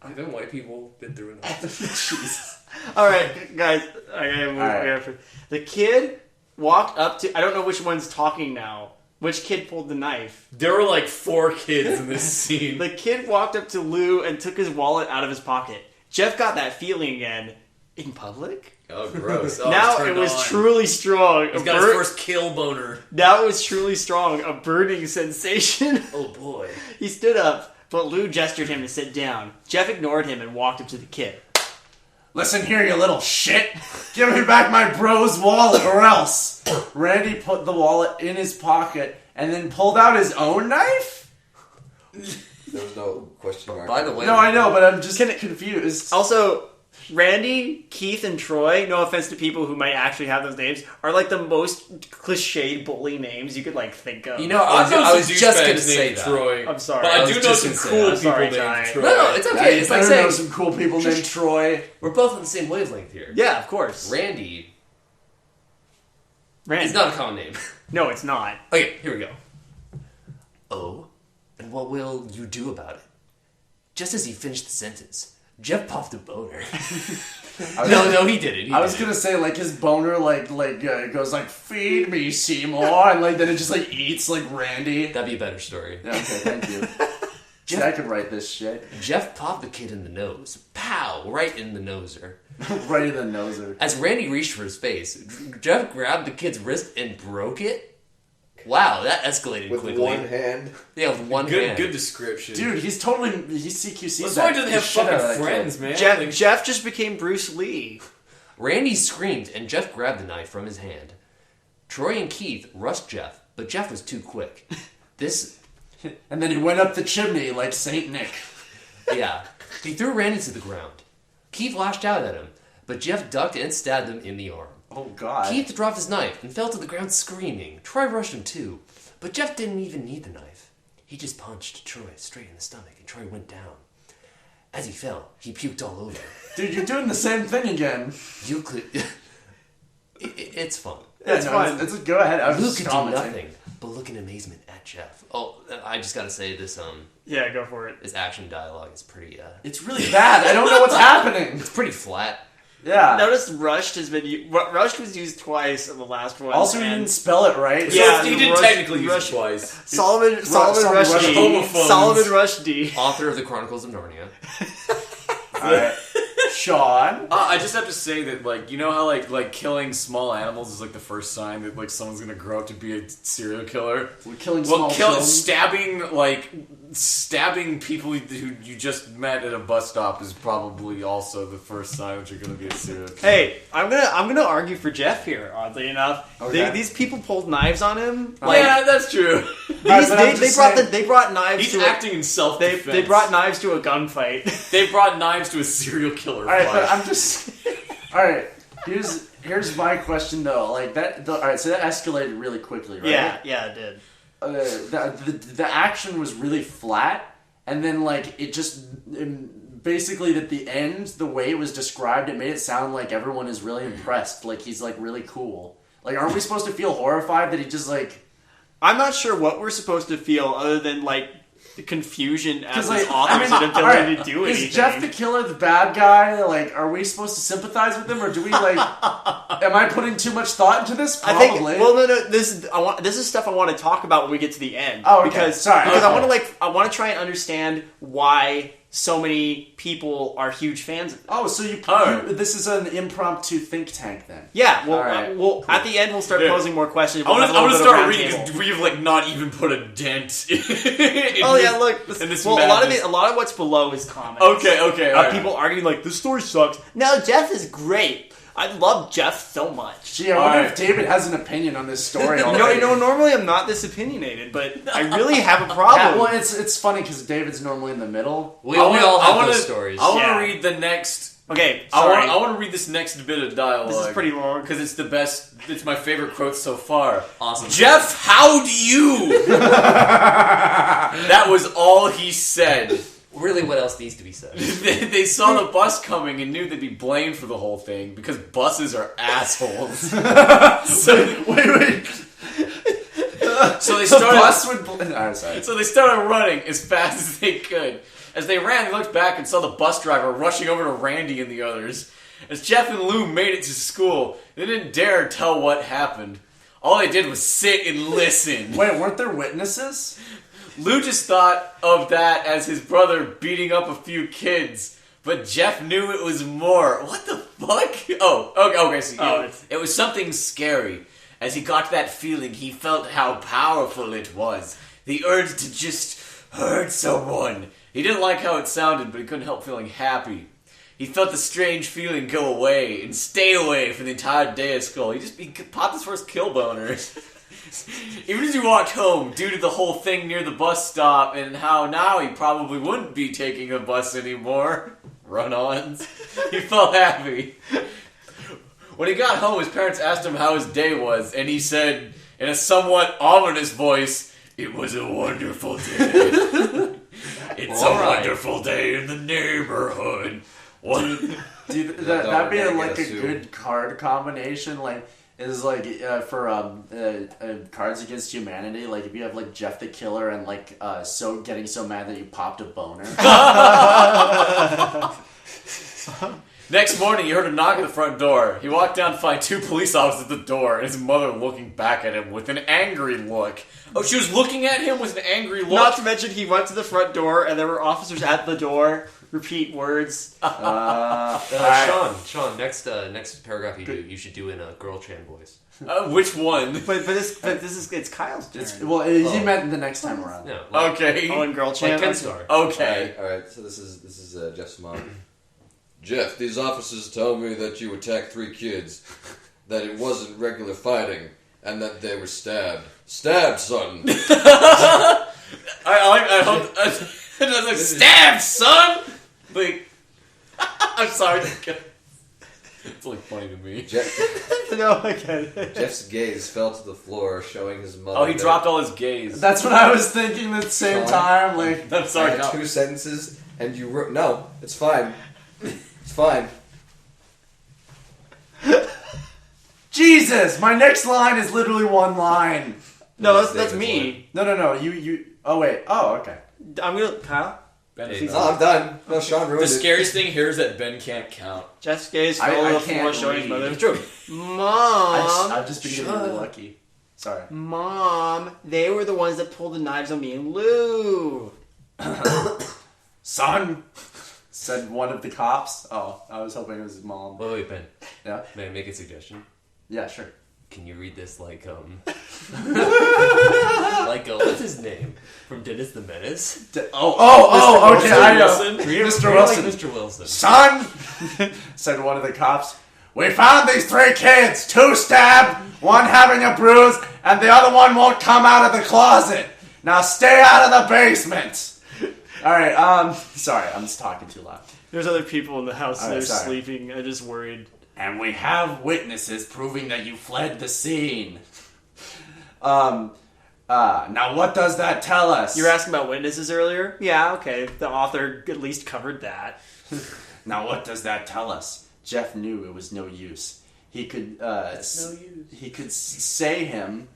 Haven't white people been through enough? Jesus. All right, guys. I gotta move. All right. The kid walked up to. I don't know which one's talking now. Which kid pulled the knife? There were like 4 kids in this scene. The kid walked up to Lou and took his wallet out of his pocket. Jeff got that feeling again. In public? Oh, gross. Oh, now it's it turned was on. truly strong. He's got his first kill boner. Now it was truly strong. A burning sensation. Oh, boy. He stood up, but Lou gestured him to sit down. Jeff ignored him and walked up to the kid. Listen here, you little shit. Give me back my bro's wallet or else. Randy put the wallet in his pocket and then pulled out his own knife? There was no question mark. By the way, No, I know, but I'm just confused. Also, Randy, Keith, and Troy, no offense to people who might actually have those names, are like the most cliched bully names you could like think of. You know, I was just gonna say that. Troy. I'm sorry. But I I was do know just some gonna say cool that. people Sorry, named Ty. Troy. No, it's okay. Yeah, It's you like better know saying some cool people named Troy. we're both on the same wavelength here. Yeah, of course. Randy Randy. is not a common name. No, it's not. Okay, here we go. Oh, and what will you do about it? Just as he finished the sentence, Jeff popped a boner. No, he didn't. I was gonna say like his boner goes like feed me Seymour and like then it just like eats like Randy. That'd be a better story. Yeah, okay, thank you. See, I could write this shit Jeff popped the kid in the nose. Pow! Right in the noser. right in the noser. As Randy reached for his face, Jeff grabbed the kid's wrist and broke it. Wow, that escalated With quickly. one hand. Yeah, with one hand. Good description. Dude, he's CQC. That's why he doesn't have fucking friends, man. Jeff just became Bruce Lee. Randy screamed, and Jeff grabbed the knife from his hand. Troy and Keith rushed Jeff, but Jeff was too quick. And then he went up the chimney like Saint Nick. Yeah. He threw Randy to the ground. Keith lashed out at him, but Jeff ducked and stabbed him in the arm. Oh God. Keith dropped his knife and fell to the ground screaming. Troy rushed him too, but Jeff didn't even need the knife. He just punched Troy straight in the stomach, and Troy went down. As he fell, he puked all over. Dude, you're doing the same thing again. Euclid... It's fun. Yeah, It's no, fine. It's go ahead. I was Luke just could do commenting. nothing but look in amazement at Jeff. Oh, I just gotta say this Yeah, go for it. this action dialogue is pretty It's really bad. I don't know what's happening. it's pretty flat. Yeah. Notice rushed has been rushed was used twice in the last one. Also, he and didn't spell it right. Yeah, he did Rush- technically use Rush- it twice. Solomon Solomon Rushdie. homophones. Solomon Rushdie. Author of the Chronicles of Narnia. All right. Sean. I just have to say that, like, you know how like killing small animals is like the first sign that like someone's gonna grow up to be a serial killer. We're killing Well, small children. stabbing people who you just met at a bus stop is probably also the first sign that you're gonna be a serial killer. Hey, I'm gonna argue for Jeff here. Oddly enough, Okay. these people pulled knives on him. Yeah, that's true. These, but I'm just saying- they brought knives He's to acting in they self-defense. they brought knives to a gunfight. They brought knives to a serial killer All right, fight. but I'm just. All right. Here's my question though. Like that. All right. So that escalated really quickly, right? yeah, it did. The action was really flat, and then like it just basically at the end, the way it was described, it made it sound like everyone is really impressed. Like he's like really cool. Like, aren't we supposed to feel horrified that he just like? I'm not sure what we're supposed to feel other than like the confusion at his Like, author's inability alright, to do anything. Is Jeff the killer the bad guy? Like, are we supposed to sympathize with him, or do we like? Am I putting too much thought into this? I Probably. think. Well, no. This is stuff I want to talk about when we get to the end. Oh, okay. Because Sorry. because Okay. I want to try and understand why so many people are huge fans of it. Oh, so this is an impromptu think tank then? Yeah. Well, Alright. at the end we'll start Yeah. posing more questions. I We'll want have a to little bit of start round reading table. because we've like not even put a dent. Oh yeah, look. in this a lot of madness. a lot of what's below is comments. Okay, alright. People arguing like this story sucks. No, Jeff is great. I love Jeff so much. Gee, I wonder Alright. if David has an opinion on this story You already. know, normally I'm not this opinionated, but I really have a problem. Yeah, well, it's funny because David's normally in the middle. We all have those to stories. I want to Yeah. read the next. Okay, I sorry. want to read this next bit of dialogue. This is pretty long. because it's the best. It's my favorite quote so far. Awesome. Jeff, how do you? That was all he said. Really, what else needs to be said? They saw the bus coming and knew they'd be blamed for the whole thing because buses are assholes. so, Wait. so they The started. bus would. Oh, sorry. So they started running as fast as they could. As they ran, they looked back and saw the bus driver rushing over to Randy and the others. As Jeff and Lou made it to school, they didn't dare tell what happened. All they did was sit and listen. Wait, weren't there witnesses? Lou just thought of that as his brother beating up a few kids, but Jeff knew it was more. What the fuck? Oh, okay, so it was something scary. As he got that feeling, he felt how powerful it was. The urge to just hurt someone. He didn't like how it sounded, but he couldn't help feeling happy. He felt the strange feeling go away and stay away for the entire day of school. He popped his first kill boner. Even as he walked home, due to the whole thing near the bus stop and how now he probably wouldn't be taking a bus anymore, run-ons, he felt happy. When he got home, his parents asked him how his day was, and he said, in a somewhat ominous voice, "It was a wonderful day. It's a wonderful day in the neighborhood." Dude, Don't that'd be get like a assumed. good card combination. Like, is like for Cards Against Humanity. Like, if you have like Jeff the Killer and like so getting so mad that you popped a boner. Next morning, he heard a knock at the front door. He walked down to find 2 police officers at the door, and his mother looking back at him with an angry look. Oh, she was looking at him with an angry look? Not to mention, he went to the front door, and there were officers at the door. Repeat words. Sean, next paragraph you should do in a girl Chan voice. Which one? But this is it's Kyle's turn. Well, he meant the next time around. No, like, Okay. Oh, and girl like chant. Ken Star. Okay. All right. So this is Jeff's mom. Jeff, these officers tell me that you attacked 3 kids, that it wasn't regular fighting, and that they were stabbed. Stabbed, son. I hope. I was like, stab, son! Like, I'm sorry. It's like funny to me. No, I get it. Jeff's gaze fell to the floor, showing his mother. Oh, he that- dropped all his gaze. That's what I was thinking at the same Sean? time. Like, I'm I sorry. had 2 sentences, and you wrote. No, it's fine. It's fine. Jesus, my next line is literally one line. No, That's that's David's me. No. You. Oh wait. Oh, okay. I'm gonna Kyle. Hey, No, I'm done. No, Sean ruined The it. scariest thing here is that Ben can't count. Jeff's gaze I fell to the can't floor, showing his read. mother. It's true. Mom, I've just been getting really lucky. Sorry. Mom, they were the ones that pulled the knives on me and Lou. Son, said one of the cops. Oh, I was hoping it was his mom. Wait, Ben. Yeah. May I make a suggestion? Yeah, sure. Can you read this like like what's his name from Dennis the Menace? Okay. I know. Wilson? Mr. Read Wilson. like Mr. Wilson. Son, said one of the cops. We found these 3 kids. 2 stabbed, 1 having a bruise, and the other one won't come out of the closet. Now stay out of the basement. All right. Sorry, I'm just talking too loud. There's other people in the house. All right, They're sorry. sleeping. I'm just worried. And we have witnesses proving that you fled the scene. Now what does that tell us? You were asking about witnesses earlier? Yeah, okay. The author at least covered that. Now what does that tell us? Jeff knew it was no use. He could, he could say him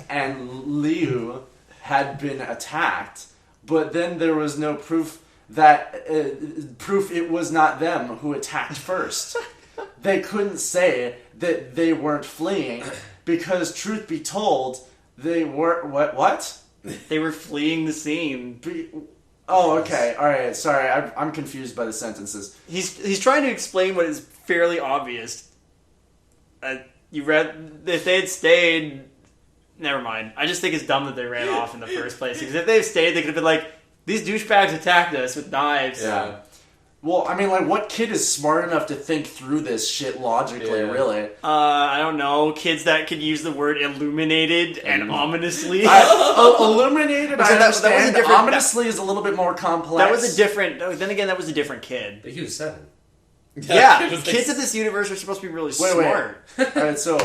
and Liu had been attacked, but then there was no proof that, proof it was not them who attacked first. They couldn't say that they weren't fleeing because, truth be told, they were what? They were fleeing the scene. Oh, okay. All right. Sorry, I'm confused by the sentences. He's trying to explain what is fairly obvious. You read if they had stayed. Never mind. I just think it's dumb that they ran off in the first place. Because if they had stayed, they could have been like, "These douchebags attacked us with knives." Yeah. Well, I mean, like, what kid is smart enough to think through this shit logically? Yeah. Really? I don't know. Kids that could use the word illuminated and ominously. Illuminated. I So that was a understand. different- Ominously is a little bit more complex. That was a different. Then again, that was a different kid. But he was 7. Yeah, it was like- kids of this universe are supposed to be really Wait. smart. All right. So.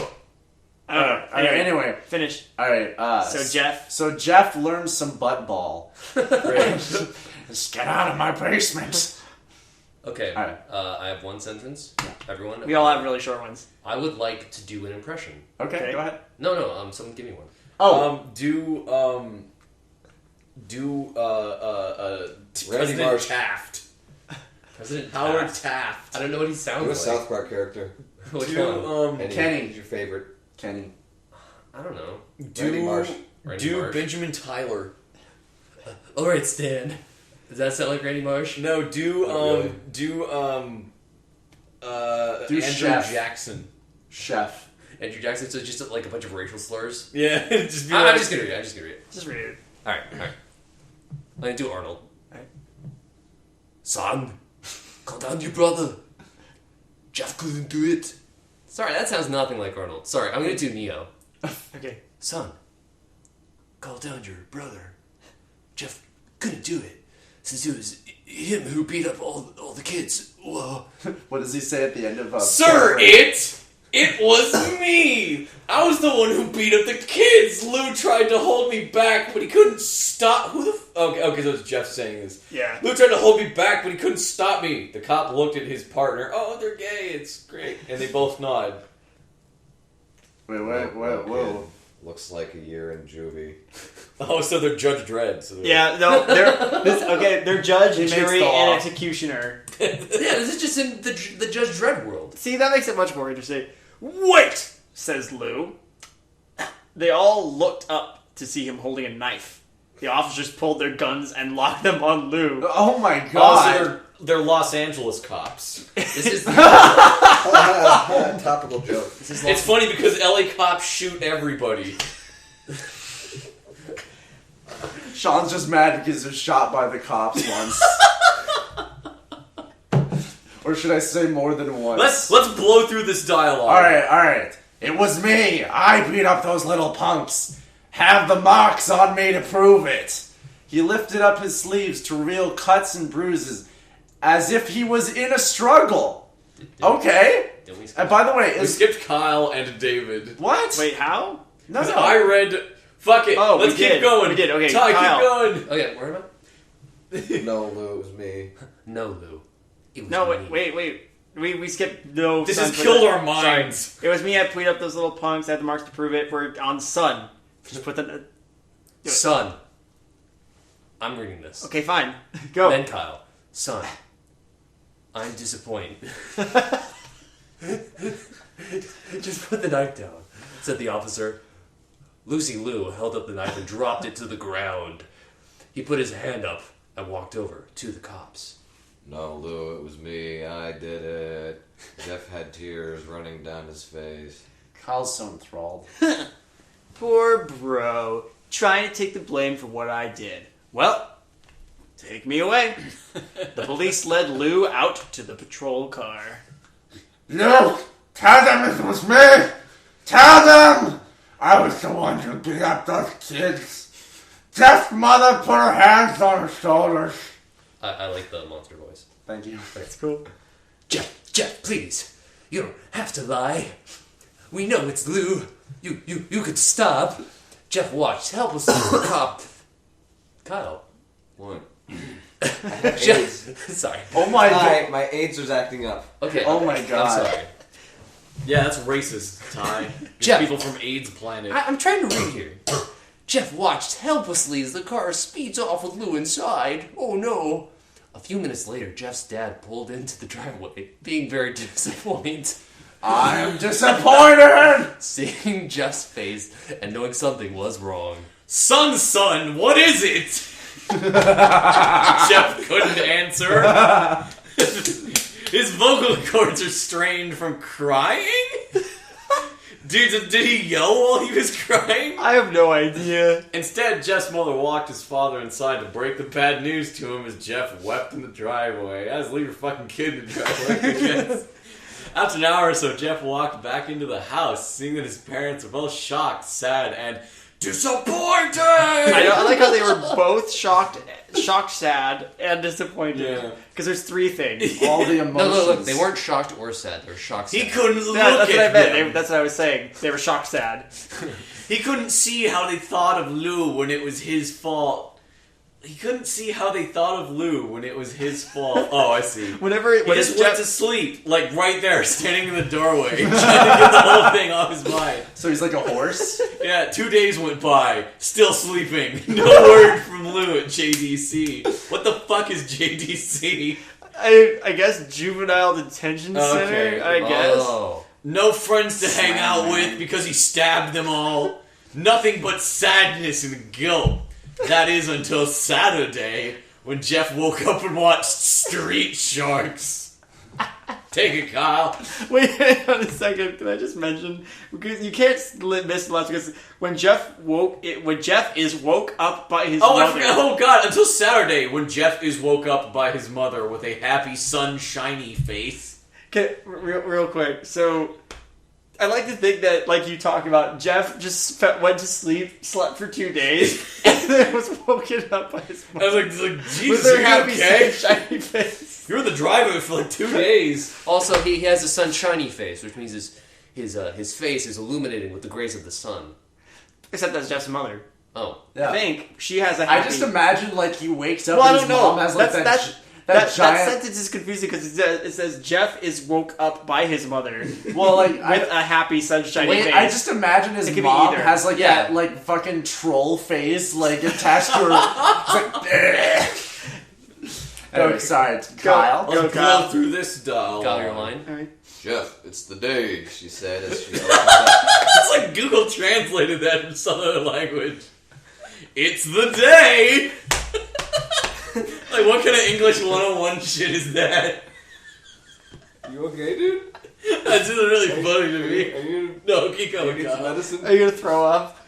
I don't know. Anyway. Finish. All right. So Jeff. So Jeff learns some butt ball. Just get out of my basement. Okay. All right. I have one sentence. Everyone. We all have really short ones. I would like to do an impression. Okay. Go ahead. No. Someone give me one. Randy President Marsh. Taft. President Howard Taft. Taft. I don't know what he Do a sounds like. South Park character. Which Do one? Any, Kenny. who's your favorite? Kenny. I don't know. Randy Marsh. Randy Do Marsh. Benjamin Tyler. All right, Stan. Does that sound like Randy Marsh? No, do really. do Do Andrew Chef. Jackson. Chef. Andrew Jackson. So just like a bunch of racial slurs. Yeah, just be I'm like, just gonna read it. I'm just gonna read it. Just read it. All right. I'm gonna do Arnold. Alright. Son, call down your brother. Jeff couldn't do it. Sorry, that sounds nothing like Arnold. Sorry, I'm gonna do Neo. Okay. Son, call down your brother. Jeff couldn't do it, since it was him who beat up all the kids. Whoa. What does he say at the end of Sir, it was me! I was the one who beat up the kids! Lou tried to hold me back, but he couldn't stop... Who the Okay, so it's Jeff saying this. Yeah. Lou tried to hold me back, but he couldn't stop me. The cop looked at his partner. Oh, they're gay, it's great. And they both nod. Wait, whoa. Looks like a year in juvie. Oh, so they're Judge Dredd. So Yeah, no, they're judge, He makes jury, the and law. executioner. Yeah, this is just in the Judge Dredd world. See, that makes it much more interesting. Wait, says Lou. They all looked up to see him holding a knife. The officers pulled their guns and locked them on Lou. Oh my Oh, god. so they're Los Angeles cops. This is Topical joke. It's funny because LA cops shoot everybody. Sean's just mad because he was shot by the cops once. Or should I say more than once? Let's blow through this dialogue. Alright. It was me. I beat up those little punks. Have the marks on me to prove it. He lifted up his sleeves to reveal cuts and bruises as if he was in a struggle. Okay. Did we And by the way, We skipped Kyle and David. what? Wait, how? No, Because no. I read... Fuck it. Oh, let's we keep did. going. We did, okay, Ty, Kyle. keep going. Okay, where am I? No, Lou, it was me. No, Lou. It was No, me. wait. We skipped no. This Sun has for killed the- our minds. Sorry. It was me. I tweeted up those little punks. I had the marks to prove it. We're on Sun. Just put the. Son. I'm reading this. Okay, fine. Go. Then Kyle. Son. I'm disappointed. Just put the knife down, said the officer. Lucy Lou held up the knife and dropped it to the ground. He put his hand up and walked over to the cops. No, Lou, it was me. I did it. Jeff had tears running down his face. Kyle's so enthralled. Poor bro. Trying to take the blame for what I did. Well, take me away. The police led Lou out to the patrol car. No! Tell them it was me! Tell them! I was the one who beat up those kids. Jeff's mother put her hands on her shoulders. I like the monster voice. Thank you. That's cool. Jeff, please. You don't have to lie. We know it's Lou. You could stop. Jeff watched helplessly as the cop. Kyle. What? I have AIDS. Jeff. Sorry. Oh my Hi, god. my AIDS was acting up. Okay. Oh my God. I'm sorry. Yeah, that's racist, Ty. Just Jeff. people from AIDS Planet. I'm trying to read here. Jeff watched helplessly as the car speeds off with Lou inside. Oh no. A few minutes later, Jeff's dad pulled into the driveway, being very disappointed. I'm disappointed! Seeing Jeff's face and knowing something was wrong. Son, what is it? Jeff couldn't answer. His vocal cords are strained from crying? Dude, did he yell while he was crying? I have no idea. Instead, Jeff's mother walked his father inside to break the bad news to him as Jeff wept in the driveway. As leave your fucking kid in the driveway, I guess. After an hour or so, Jeff walked back into the house, seeing that his parents were both shocked, sad, and disappointed! I like how they were both shocked, sad, and disappointed. Yeah. Because there's three things. All the No, emotions. look, they weren't shocked or sad. They were shocked. He sad. couldn't look That's what I at meant. them. That's what I was saying. They were shocked, sad. He couldn't see how they thought of Lou when it was his fault. He couldn't see how they thought of Lou when it was his fault. Oh, I see. Whenever He just went to sleep, like right there, standing in the doorway, trying to get the whole thing off his mind. So he's like a horse? Yeah, 2 days went by, still sleeping. No word from Lou at JDC. What the fuck is JDC? I guess juvenile detention Okay. center. I guess. Oh. No friends to hang out with because he stabbed them all. Nothing but sadness and guilt. That is until Saturday, when Jeff woke up and watched Street Sharks. Take it, Kyle. Wait hang on a second. Can I just mention because you can't miss the last because when Jeff is woke up by his Oh, I mother. forgot. Oh, God. Until Saturday, when Jeff is woke up by his mother with a happy, sunshiny face. Okay, real quick. So I like to think that, like you talk about, Jeff just went to sleep, slept for 2 days, and then was woken up by his I mom. was like, With Jesus, her are you happy, okay? shiny face. You were the driver for like 2 days. Also, he has a sunshiny face, which means his face is illuminated with the grace of the sun. Except that's Jeff's mother. Oh. Yeah. I think she has a I happy... just imagine like he wakes up Well, I and don't his know. mom has like That that giant. sentence is confusing because it says Jeff is woke up by his mother Well, like with a happy sunshiny wait, face. I just imagine his It could be mom either. has like Yeah. that like fucking troll face like attached to her. It's like, anyway, sorry, Kyle. Go, Let's Kyle. blow through this doll. Got your line? All right. Jeff, it's the day, she said as she opened up. It's like Google translated that from some other language. It's the day! Like, what kind of English 101 shit is that? You okay, dude? That's just really funny to Are me. you No, keep gonna going, need some Kyle. medicine? Are you gonna throw up?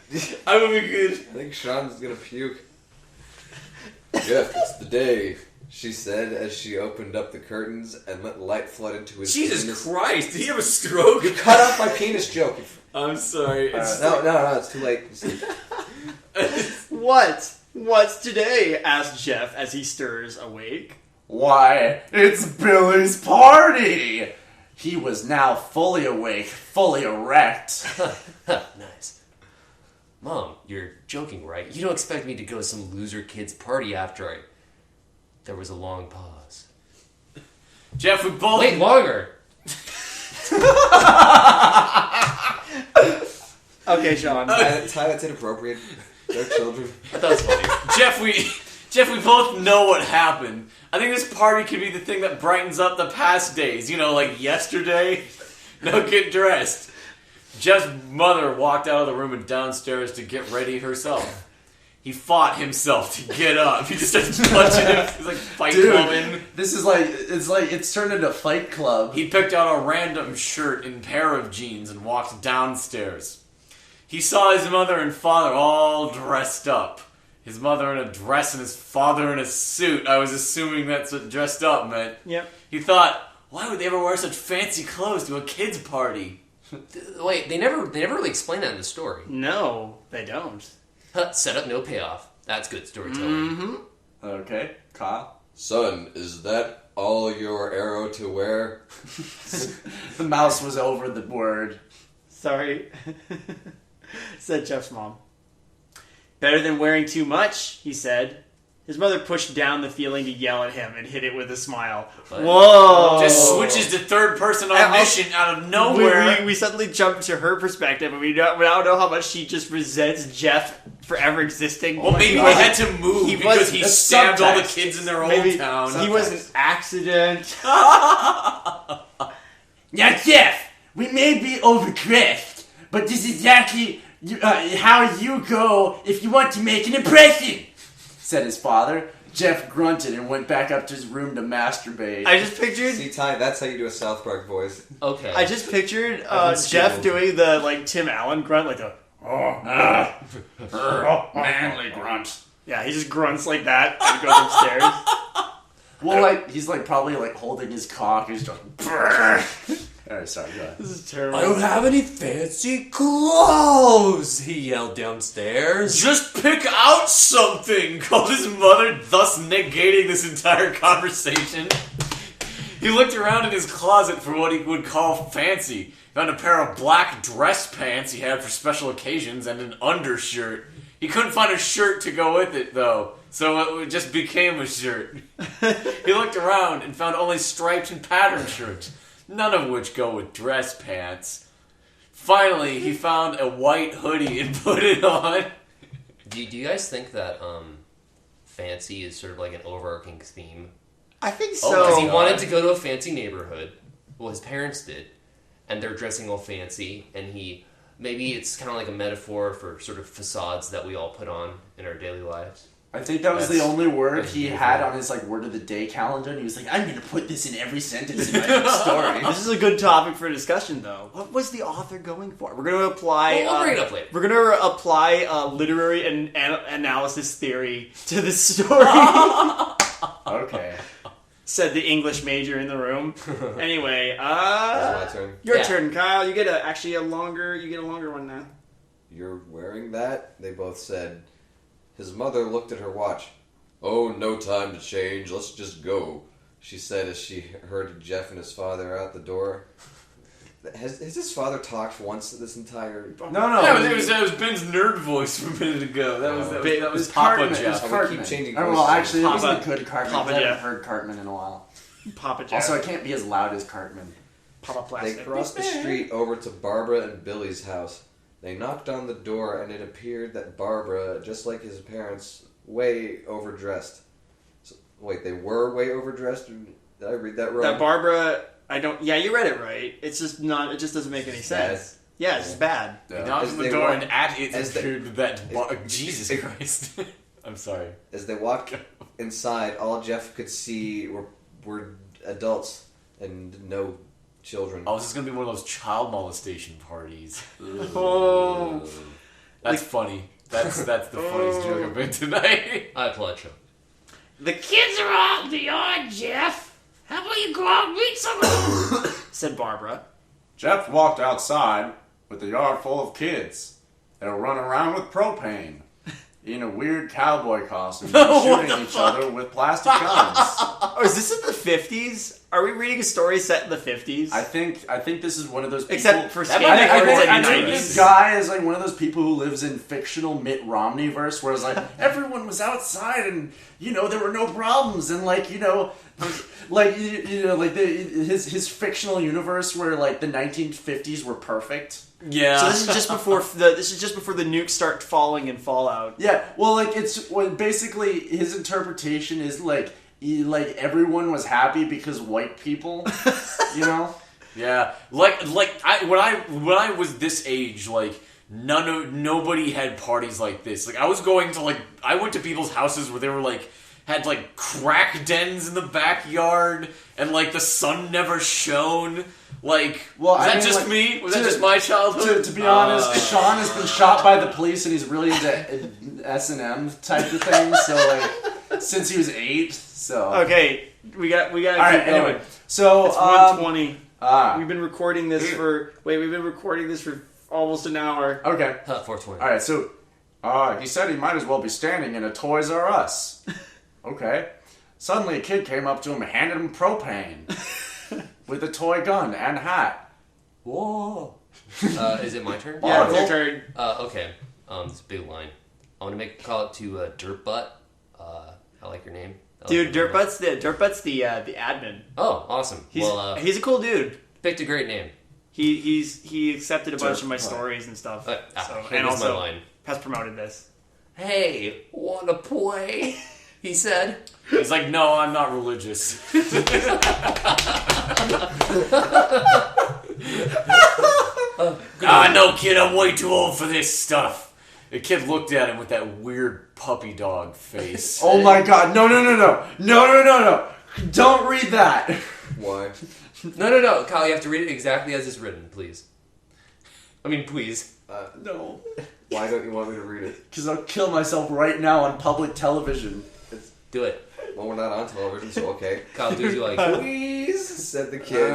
I'm gonna be good. I think Sean's gonna puke. Jeff, it's the day, she said as she opened up the curtains and let light flood into his Jesus penis. Christ, did he have a stroke? You cut off my penis joke. I'm sorry. It's No, it's too late. What's today? Asked Jeff as he stirs awake. Why, it's Billy's party! He was now fully awake, fully erect. Nice. Mom, you're joking, right? You don't expect me to go to some loser kid's party after I... There was a long pause. Jeff, we both. Wait, longer! Okay, Sean. Ty, that's inappropriate. They're children. I thought it was funny. Jeff, we both know what happened. I think this party could be the thing that brightens up the past days. You know, like yesterday. No, get dressed. Jeff's mother walked out of the room and downstairs to get ready herself. He fought himself to get up. He just started punching him. He's like fight clubbing. Dude, this is like it's turned into Fight Club. He picked out a random shirt and pair of jeans and walked downstairs. He saw his mother and father all dressed up. His mother in a dress and his father in a suit. I was assuming that's what dressed up meant. Yep. He thought, why would they ever wear such fancy clothes to a kid's party? Wait, they never really explain that in the story. No, they don't. Set up, no payoff. That's good storytelling. Mm-hmm. Okay, Kyle. Son, is that all your arrow to wear? The mouse was over the word. Sorry. Said Jeff's mom. Better than wearing too much, he said. His mother pushed down the feeling to yell at him and hit it with a smile. What? Whoa! Just switches to third person omniscient out of nowhere. We suddenly jumped to her perspective, and we now know how much she just resents Jeff forever existing. Well, maybe He they wasn't- had to move he because wasn't- he that's stabbed all the subtext. kids in their maybe old town. he was an accident. Now, Jeff, we may be overdressed, but this is exactly how you go if you want to make an impression, said his father. Jeff grunted and went back up to his room to masturbate. I just pictured. See, Ty, that's how you do a South Park voice. Okay. I just pictured been Jeff schooled. doing the like Tim Allen grunt, like the manly grunt. yeah, he just grunts like that and goes upstairs. Well, like he's like probably like holding his cock. He's just. Alright, sorry, go ahead. This is terrible. I don't have any fancy clothes, he yelled downstairs. Just pick out something, called his mother, thus negating this entire conversation. He looked around in his closet for what he would call fancy. Found a pair of black dress pants he had for special occasions and an undershirt. He couldn't find a shirt to go with it, though, so it just became a shirt. He looked around and found only striped and patterned shirts, none of which go with dress pants. Finally, he found a white hoodie and put it on. Do you guys think that fancy is sort of like an overarching theme? I think Because so. he wanted to go to a fancy neighborhood. Well, his parents did. And they're dressing all fancy. And maybe it's kind of like a metaphor for sort of facades that we all put on in our daily lives. I think that was the That's- only word that's he beautiful. had on his like word of the day calendar, and he was like, "I'm gonna put this in every sentence in my story." This is a good topic for discussion, though. What was the author going for? We're going to apply. We'll bring it up later. We're going to apply literary and analysis theory to this story. Okay. said the English major in the room. Anyway, It's my turn. your Yeah. turn, Kyle. You get a longer one now. You're wearing that? They both said. His mother looked at her watch. Oh, no time to change. Let's just go. She said as she herded Jeff and his father out the door. Has his father talked once this entire... No. Yeah, it was Ben's nerd voice from a minute ago. That was Papa Cartman. Jeff. we Cartman. keep changing Well, voices. actually, it Papa- wasn't a good Cartman. Papa I haven't Jeff. heard Cartman in a while. Papa Jeff. Also, I can't be as loud as Cartman. Papa They Plastic. crossed the street over to Barbara and Billy's house. They knocked on the door, and it appeared that Barbara, just like his parents, way overdressed. So, wait, they were way overdressed? Did I read that wrong? That Barbara, I don't. Yeah, you read it right. It's just not. It just doesn't make any Bad. sense. Yeah, it's just bad. He knocks As on the they door walk- and at it as they- appeared that Jesus Christ. I'm sorry. As they walked inside, all Jeff could see were adults and no children. Oh, this is gonna be one of those child molestation parties. Oh. That's funny. That's the funniest joke I've been tonight. I applaud you. The kids are all beyond, Jeff. How about you go out and meet some of them? Said Barbara. Jeff walked outside with a yard full of kids. They'll run around with propane. In a weird cowboy costume, and shooting each other with plastic guns. Oh, is this in the 50s? Are we reading a story set in the 50s? I think this is one of those people. Except for I, Scandic I, Arts think, I in the think 90s. this guy is like one of those people who lives in fictional Mitt Romney verse, where it's like everyone was outside and there were no problems, and like his fictional universe where like the 1950s were perfect. Yeah. So this is just before the nukes start falling in Fallout. Yeah, well, like basically his interpretation is like everyone was happy because white people, Yeah, when I was this age, like nobody had parties like this. Like I went to people's houses where they were like had like crack dens in the backyard and like the sun never shone. Like, Well, was I that mean, just like, me? Was to- that just my childhood? To be honest, Sean has been shot by the police and he's really into S&M type of things. So like since he was 8, so Okay, we got to all keep right. going. Anyway, so It's 1:20. ah, We've been recording this for almost an hour. okay. 420. All right, so he said he might as well be standing in a Toys R Us. Okay. Suddenly a kid came up to him and handed him propane with a toy gun and hat. Whoa. Is it my turn? Yeah, it's your turn. Okay. This is a big line. I want to call it to Dirt Butt. I like your name. I like Dude, your number. Dirtbutt's the admin. Oh, awesome. He's a cool dude. Picked a great name. He accepted a bunch of my stories and stuff. Hey, and here's my also line. has promoted this. Hey, wanna play? He said. He's like, no, I'm not religious. No, kid, I'm way too old for this stuff. The kid looked at him with that weird puppy dog face. Oh my god. No. Don't read that. Why? No. Kyle, you have to read it exactly as it's written, please. I mean, please. No. Why don't you want me to read it? Because I'll kill myself right now on public television. Do it. Well, we're not on television, so okay. Kyle, do as you like. Please, said the kid.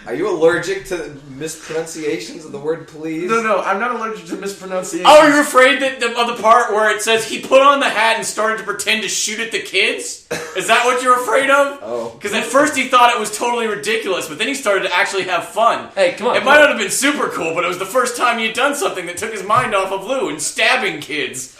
Are you allergic to mispronunciations of the word please? No, I'm not allergic to mispronunciation. Oh, you're afraid that of the part where it says he put on the hat and started to pretend to shoot at the kids? Is that what you're afraid of? Oh. Because at first he thought it was totally ridiculous, but then he started to actually have fun. Hey, come on. It might not have been super cool, but it was the first time he had done something that took his mind off of Lou and stabbing kids.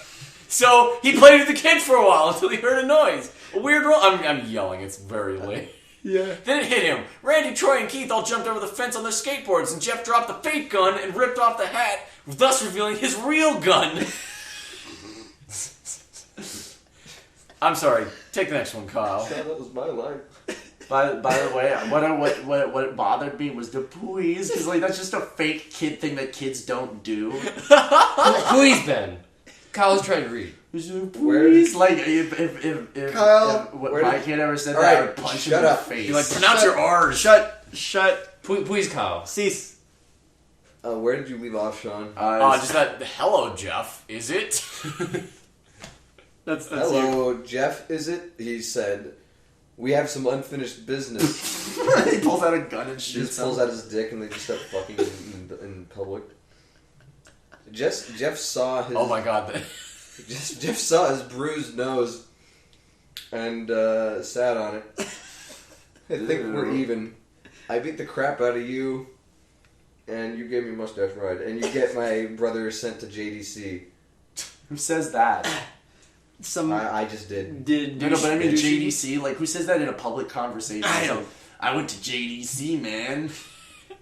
So he played with the kids for a while until he heard a noise. A weird roll. I'm yelling. It's very late. Yeah. Then it hit him. Randy, Troy, and Keith all jumped over the fence on their skateboards, and Jeff dropped the fake gun and ripped off the hat, thus revealing his real gun. I'm sorry. Take the next one, Kyle. Yeah, that was my line. By the way, what bothered me was the please, because like that's just a fake kid thing that kids don't do. Please, Ben. Kyle's trying to read. Please, like if Kyle, what my kid ever said all that, I right, would punch shut him in the up. face. You're like, pronounce your R's. Shut. Please, Kyle. Cease. Where did you leave off, Sean? Just that, hello, Jeff, is it? That's you. Hello, Jeff, is it? He said. we have some unfinished business. He pulls out a gun and He shoots just pulls him. out his dick and they just start fucking in public. Jeff saw his. Oh my god. Jeff saw his bruised nose and sat on it. I think we're even. I beat the crap out of you, and you gave me a mustache ride, and you get my brother sent to JDC. Who says that? I just did. No, but I mean douche- JDC. Like, who says that in a public conversation? I don't- I went to JDC, man.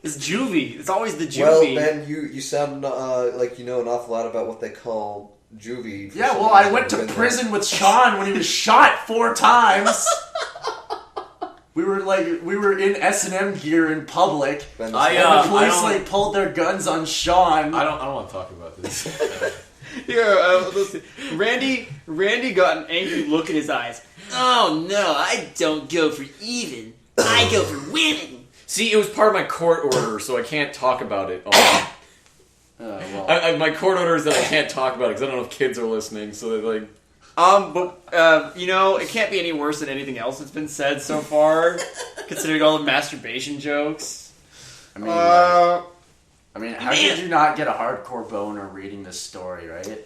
It's juvie. It's always the juvie. Well, Ben, you sound like you know an awful lot about what they call juvie. for Yeah, someone well, I who's went never to been there. prison with Sean when he was shot 4 times. We were in S&M gear in public. Ben, I, And uh, the police don't- like pulled their guns on Sean. I don't want to talk about this. Here, listen. Randy got an angry look in his eyes. Oh no, I don't go for even. I go for winning. See, it was part of my court order, so I can't talk about it. Well, My court order is that I can't talk about it because I don't know if kids are listening. So they're like, it can't be any worse than anything else that's been said so far, considering all the masturbation jokes. I mean, how Man. could you not get a hardcore boner reading this story, right?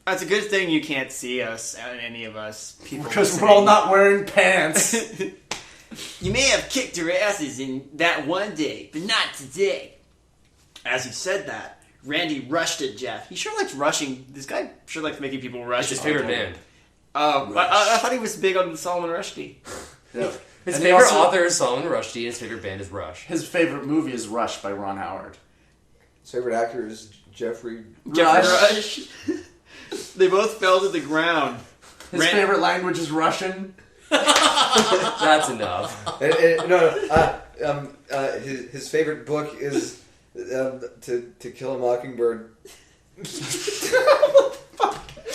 That's a good thing you can't see us, any of us. People Because we're listening. all not wearing pants. You may have kicked her asses in that one day, but not today. As he said that, Randy rushed at Jeff. He sure likes rushing. This guy sure likes making people rush. It's his at favorite people. band. Oh, I thought he was big on Solomon Rushdie. Yeah. His And favorite also- author is Solomon Rushdie, and his favorite band is Rush. His favorite movie is Rush by Ron Howard. His favorite actor is Jeffrey. Jeff Rush. They both fell to the ground. His favorite language is Russian. That's enough. His favorite book is To Kill a Mockingbird.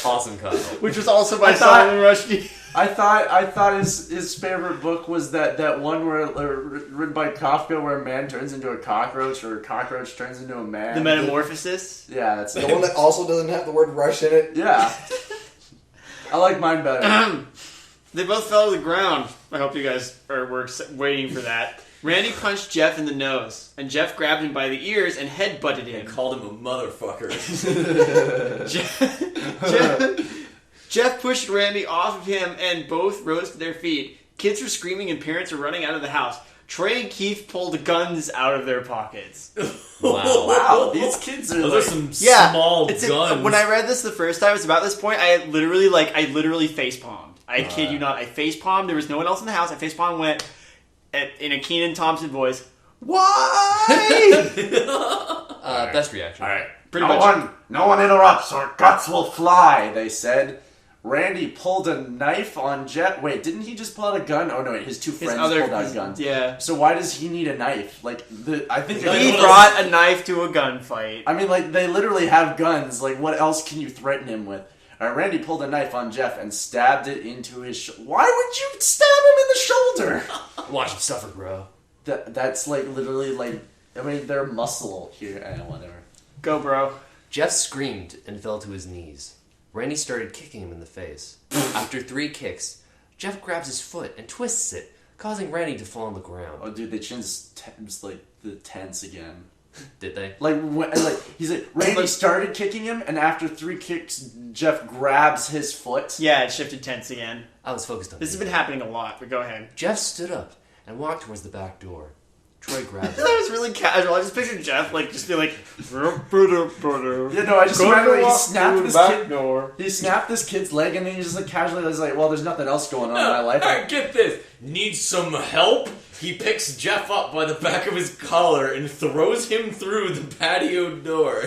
Awesome cut. Which was also by I thought- Solomon Rushdie. I thought his favorite book was that one where written by Kafka where a man turns into a cockroach or a cockroach turns into a man. The Metamorphosis. Yeah, that's The one that also doesn't have the word Rush in it. Yeah. I like mine better. They both fell to the ground. I hope you guys were waiting for that. Randy punched Jeff in the nose, and Jeff grabbed him by the ears and headbutted him. called him a motherfucker. Jeff pushed Randy off of him, and both rose to their feet. Kids were screaming, and parents were running out of the house. Troy and Keith pulled guns out of their pockets. Wow. Wow, these kids are Those are like, some Yeah, small it's guns. when I read this the first time, it was about this point. I literally face palmed. I kid you not. I face palmed. There was no one else in the house. I face palmed. Went in a Kenan Thompson voice. Why? Best reaction. all right. Pretty no much. one interrupts or guts will fly. They said. Randy pulled a knife on Jeff. Wait, didn't he just pull out a gun? Oh no, wait, his two friends pulled out guns. Yeah. So why does he need a knife? Like I think He brought a knife to a gunfight. I mean, like they literally have guns. Like what else can you threaten him with? All right, Randy pulled a knife on Jeff and stabbed it into his. Why would you stab him in the shoulder? Watch him suffer, bro. That's like literally like. I mean, they're muscle here. Whatever. Go, bro. Jeff screamed and fell to his knees. Randy started kicking him in the face. After 3 kicks, Jeff grabs his foot and twists it, causing Randy to fall on the ground. Oh, dude, they changed like the tense again. Did they? He's like Randy started kicking him, and after 3 kicks, Jeff grabs his foot. Yeah, it shifted tense again. I was focused on This has you. been happening a lot, but go ahead. Jeff stood up and walked towards the back door. Troy grabbed That him. was really casual. I just pictured Jeff just be like, Yeah, no, I just remember he snapped this kid. door. He snapped this kid's leg, and then he just like casually was like, "Well, there's nothing else going on in my life." Get this. Needs some help? He picks Jeff up by the back of his collar and throws him through the patio door.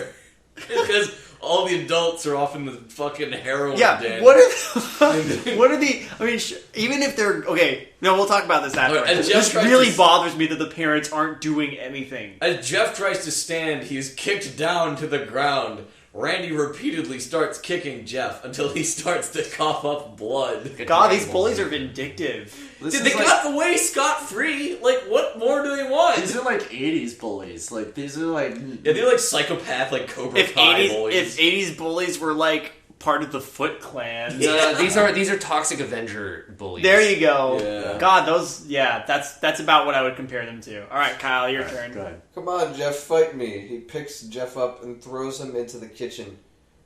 Because all the adults are off in the fucking heroin den. What are the? I mean, even if they're okay. No, we'll talk about this after. And Jeff This tries really to- bothers me that the parents aren't doing anything. As Jeff tries to stand, he's kicked down to the ground. Randy repeatedly starts kicking Jeff until he starts to cough up blood. God, these bullies are vindictive. This Dude, is they like, got away scot-free. Like, what more do they want? these are like '80s bullies. Like these are like Yeah, they're like psychopath, like Cobra If Kai 80s bullies. if 80s bullies were like part of the Foot Clan. These are toxic Avenger bullies. There you go. Yeah. God, that's about what I would compare them to. All right, Kyle, your turn. Go ahead. Come on, Jeff, fight me. He picks Jeff up and throws him into the kitchen.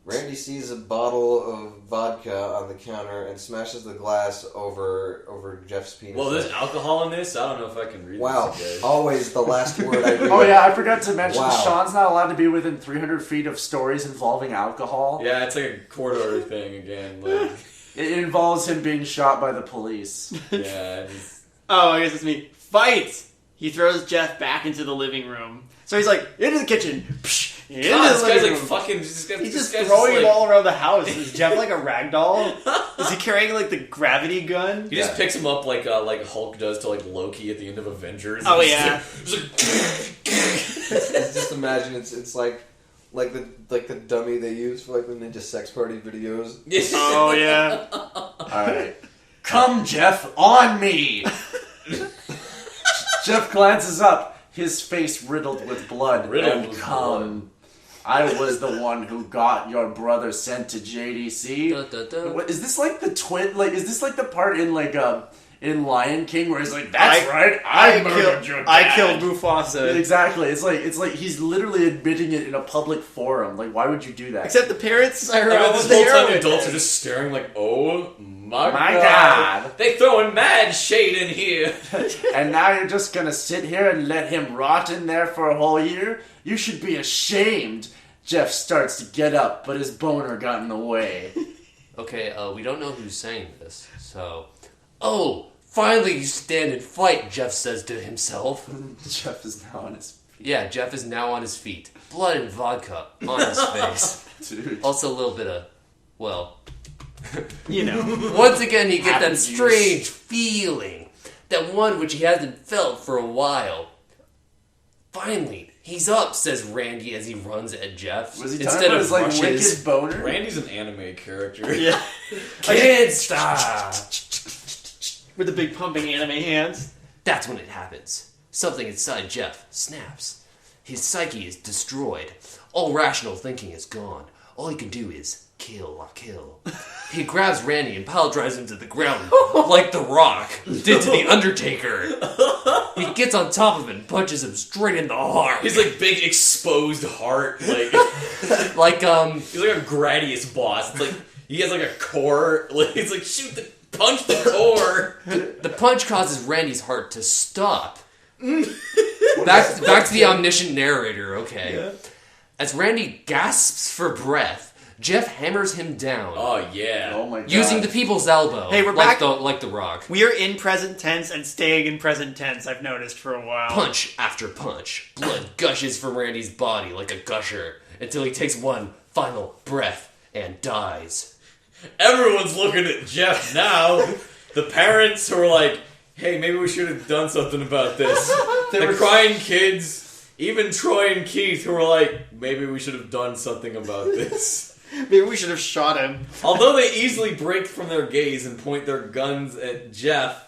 Randy sees a bottle of vodka on the counter and smashes the glass over Jeff's penis. Well, there's alcohol in this. I don't know if I can read Wow, this. always the last word I read. Oh yeah, I forgot to mention Wow. Sean's not allowed to be within 300 feet of stories involving alcohol. Yeah, it's like a court order thing again. Like, It involves him being shot by the police. yeah, just, Oh, I guess it's me. Fight! He throws Jeff back into the living room. So he's like, into the kitchen. Psh, into God, the this guy's living like room. fucking. He's this just guy's throwing like, him all around the house. Is Jeff like a rag doll? Is he carrying like the gravity gun? He just picks him up like Hulk does to like Loki at the end of Avengers. Oh, It's yeah. Just imagine it's like the dummy they use for like the Ninja Sex Party videos. Oh, yeah. Alright. Come, Jeff, on me! Jeff glances up, his face riddled with blood. Riddled and with come. I was the one who got your brother sent to JDC. What, is this like the twin? Like, is this like the part in in Lion King where he's like, "That's right, I murdered your dad." I killed Mufasa. Exactly. It's like he's literally admitting it in a public forum. Like, why would you do that? Except the parents are Yeah, all this the whole time heroin. the adults are just staring like, oh my My god. God. They throwing mad shade in here. And now you're just gonna sit here and let him rot in there for a whole year? You should be ashamed. Jeff starts to get up, but his boner got in the way. Okay, we don't know who's saying this, so... Oh, finally you stand and fight, Jeff says to himself. Jeff is now on his Yeah, Jeff is now on his feet. Blood and vodka on his face. dude. Also a little bit of, well... You know. Once again he gets Apple that juice. strange feeling. That one which he hasn't felt for a while. Finally, he's up, says Randy as he runs at Jeff. Was he talking instead about of his, like, rushes. wicked boner? Randy's an anime character. Yeah. Can't stop. With the big pumping anime hands. That's when it happens. Something inside Jeff snaps. His psyche is destroyed. All rational thinking is gone. All he can do is kill. He grabs Randy and pile drives him to the ground, like The Rock did to The Undertaker. He gets on top of him and punches him straight in the heart. He's like big exposed heart, like he's like a Gradius boss. It's like he has like a core. Like it's like punch the core. The punch causes Randy's heart to stop. Back to the omniscient narrator, okay. Yeah. As Randy gasps for breath, Jeff hammers him down. Oh yeah. Oh my god. Using the people's elbow. Hey, we're like back. Like the Rock. We are in present tense and staying in present tense, I've noticed for a while. Punch after punch. Blood gushes from Randy's body like a gusher until he takes one final breath and dies. Everyone's looking at Jeff now. The parents who are like, hey, maybe we should have done something about this. The crying kids. Even Troy and Keith who were like, maybe we should have done something about this. Maybe we should have shot him. Although they easily break from their gaze and point their guns at Jeff.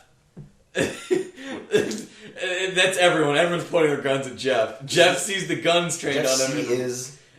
That's everyone. Everyone's pointing their guns at Jeff. Jeff sees the guns trained Jeff on him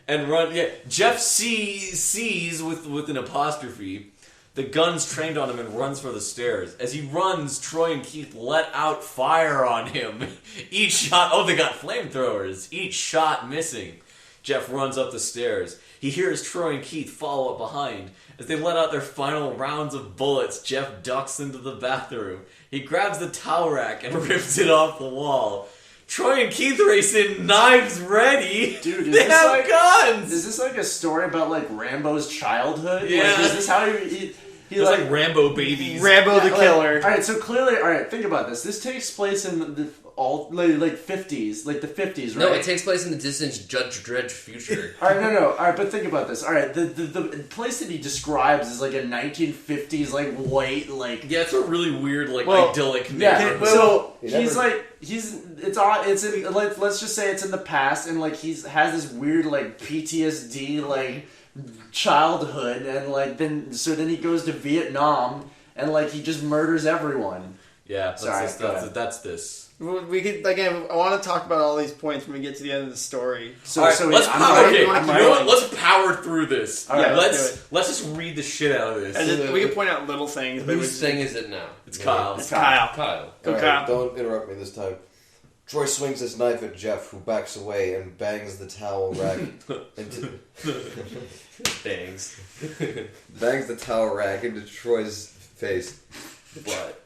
and run. Yeah, Jeff sees with an apostrophe the guns trained on him and runs for the stairs. As he runs, Troy and Keith let out fire on him. Each shot... Oh, they got flamethrowers. Each shot missing. Jeff runs up the stairs. He hears Troy and Keith follow up behind. As they let out their final rounds of bullets, Jeff ducks into the bathroom. He grabs the towel rack and rips it off the wall. Troy and Keith race in, knives ready. Dude, they have guns! Is this like a story about like Rambo's childhood? Yeah. Like, is this how he He was like Rambo babies. Rambo the killer. Alright, so clearly, alright, think about this. This takes place in the 50s, like the 50s, right? No, it takes place in the distant Judge Dredd future. Alright, no. Alright, but think about this. Alright, the place that he describes is like a 1950s, like white, like... Yeah, it's a really weird, like, Well, idyllic Yeah, neighborhood. so He he's never- like, it's in, like, let's just say it's in the past, and like has this weird, like, PTSD, like, childhood, and like, then he goes to Vietnam, and like, he just murders everyone. Yeah, Sorry, go ahead. that's this. We could again. I want to talk about all these points when we get to the end of the story. So, All right, so let's I'm power. right. Okay, I'm you right. know what? Let's power through this. All right, let's just read the shit out of this. And then we can point out little things. But Whose thing is it now? It's Kyle. It's Kyle. Kyle. Go, Alright, Kyle. don't interrupt me this time. Troy swings his knife at Jeff, who backs away and bangs the towel rack into bangs the towel rack into Troy's face. What?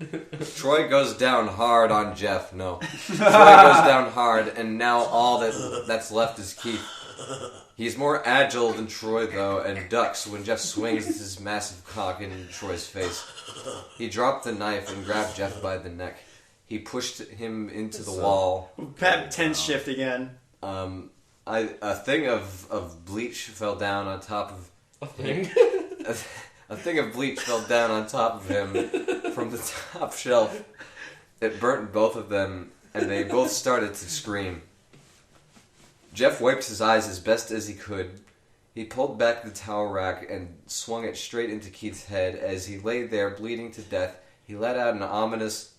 Troy goes down hard on Jeff. No. Troy goes down hard, and now all that's left is Keith. He's more agile than Troy, though, and ducks when Jeff swings his massive cock into Troy's face. He dropped the knife and grabbed Jeff by the neck. He pushed him into the wall. Pat tense shift again. A thing of bleach fell down on top of A thing? A thing of bleach fell down on top of him from the top shelf. It burnt both of them, and they both started to scream. Jeff wiped his eyes as best as he could. He pulled back the towel rack and swung it straight into Keith's head. As he lay there bleeding to death, he let out an ominous...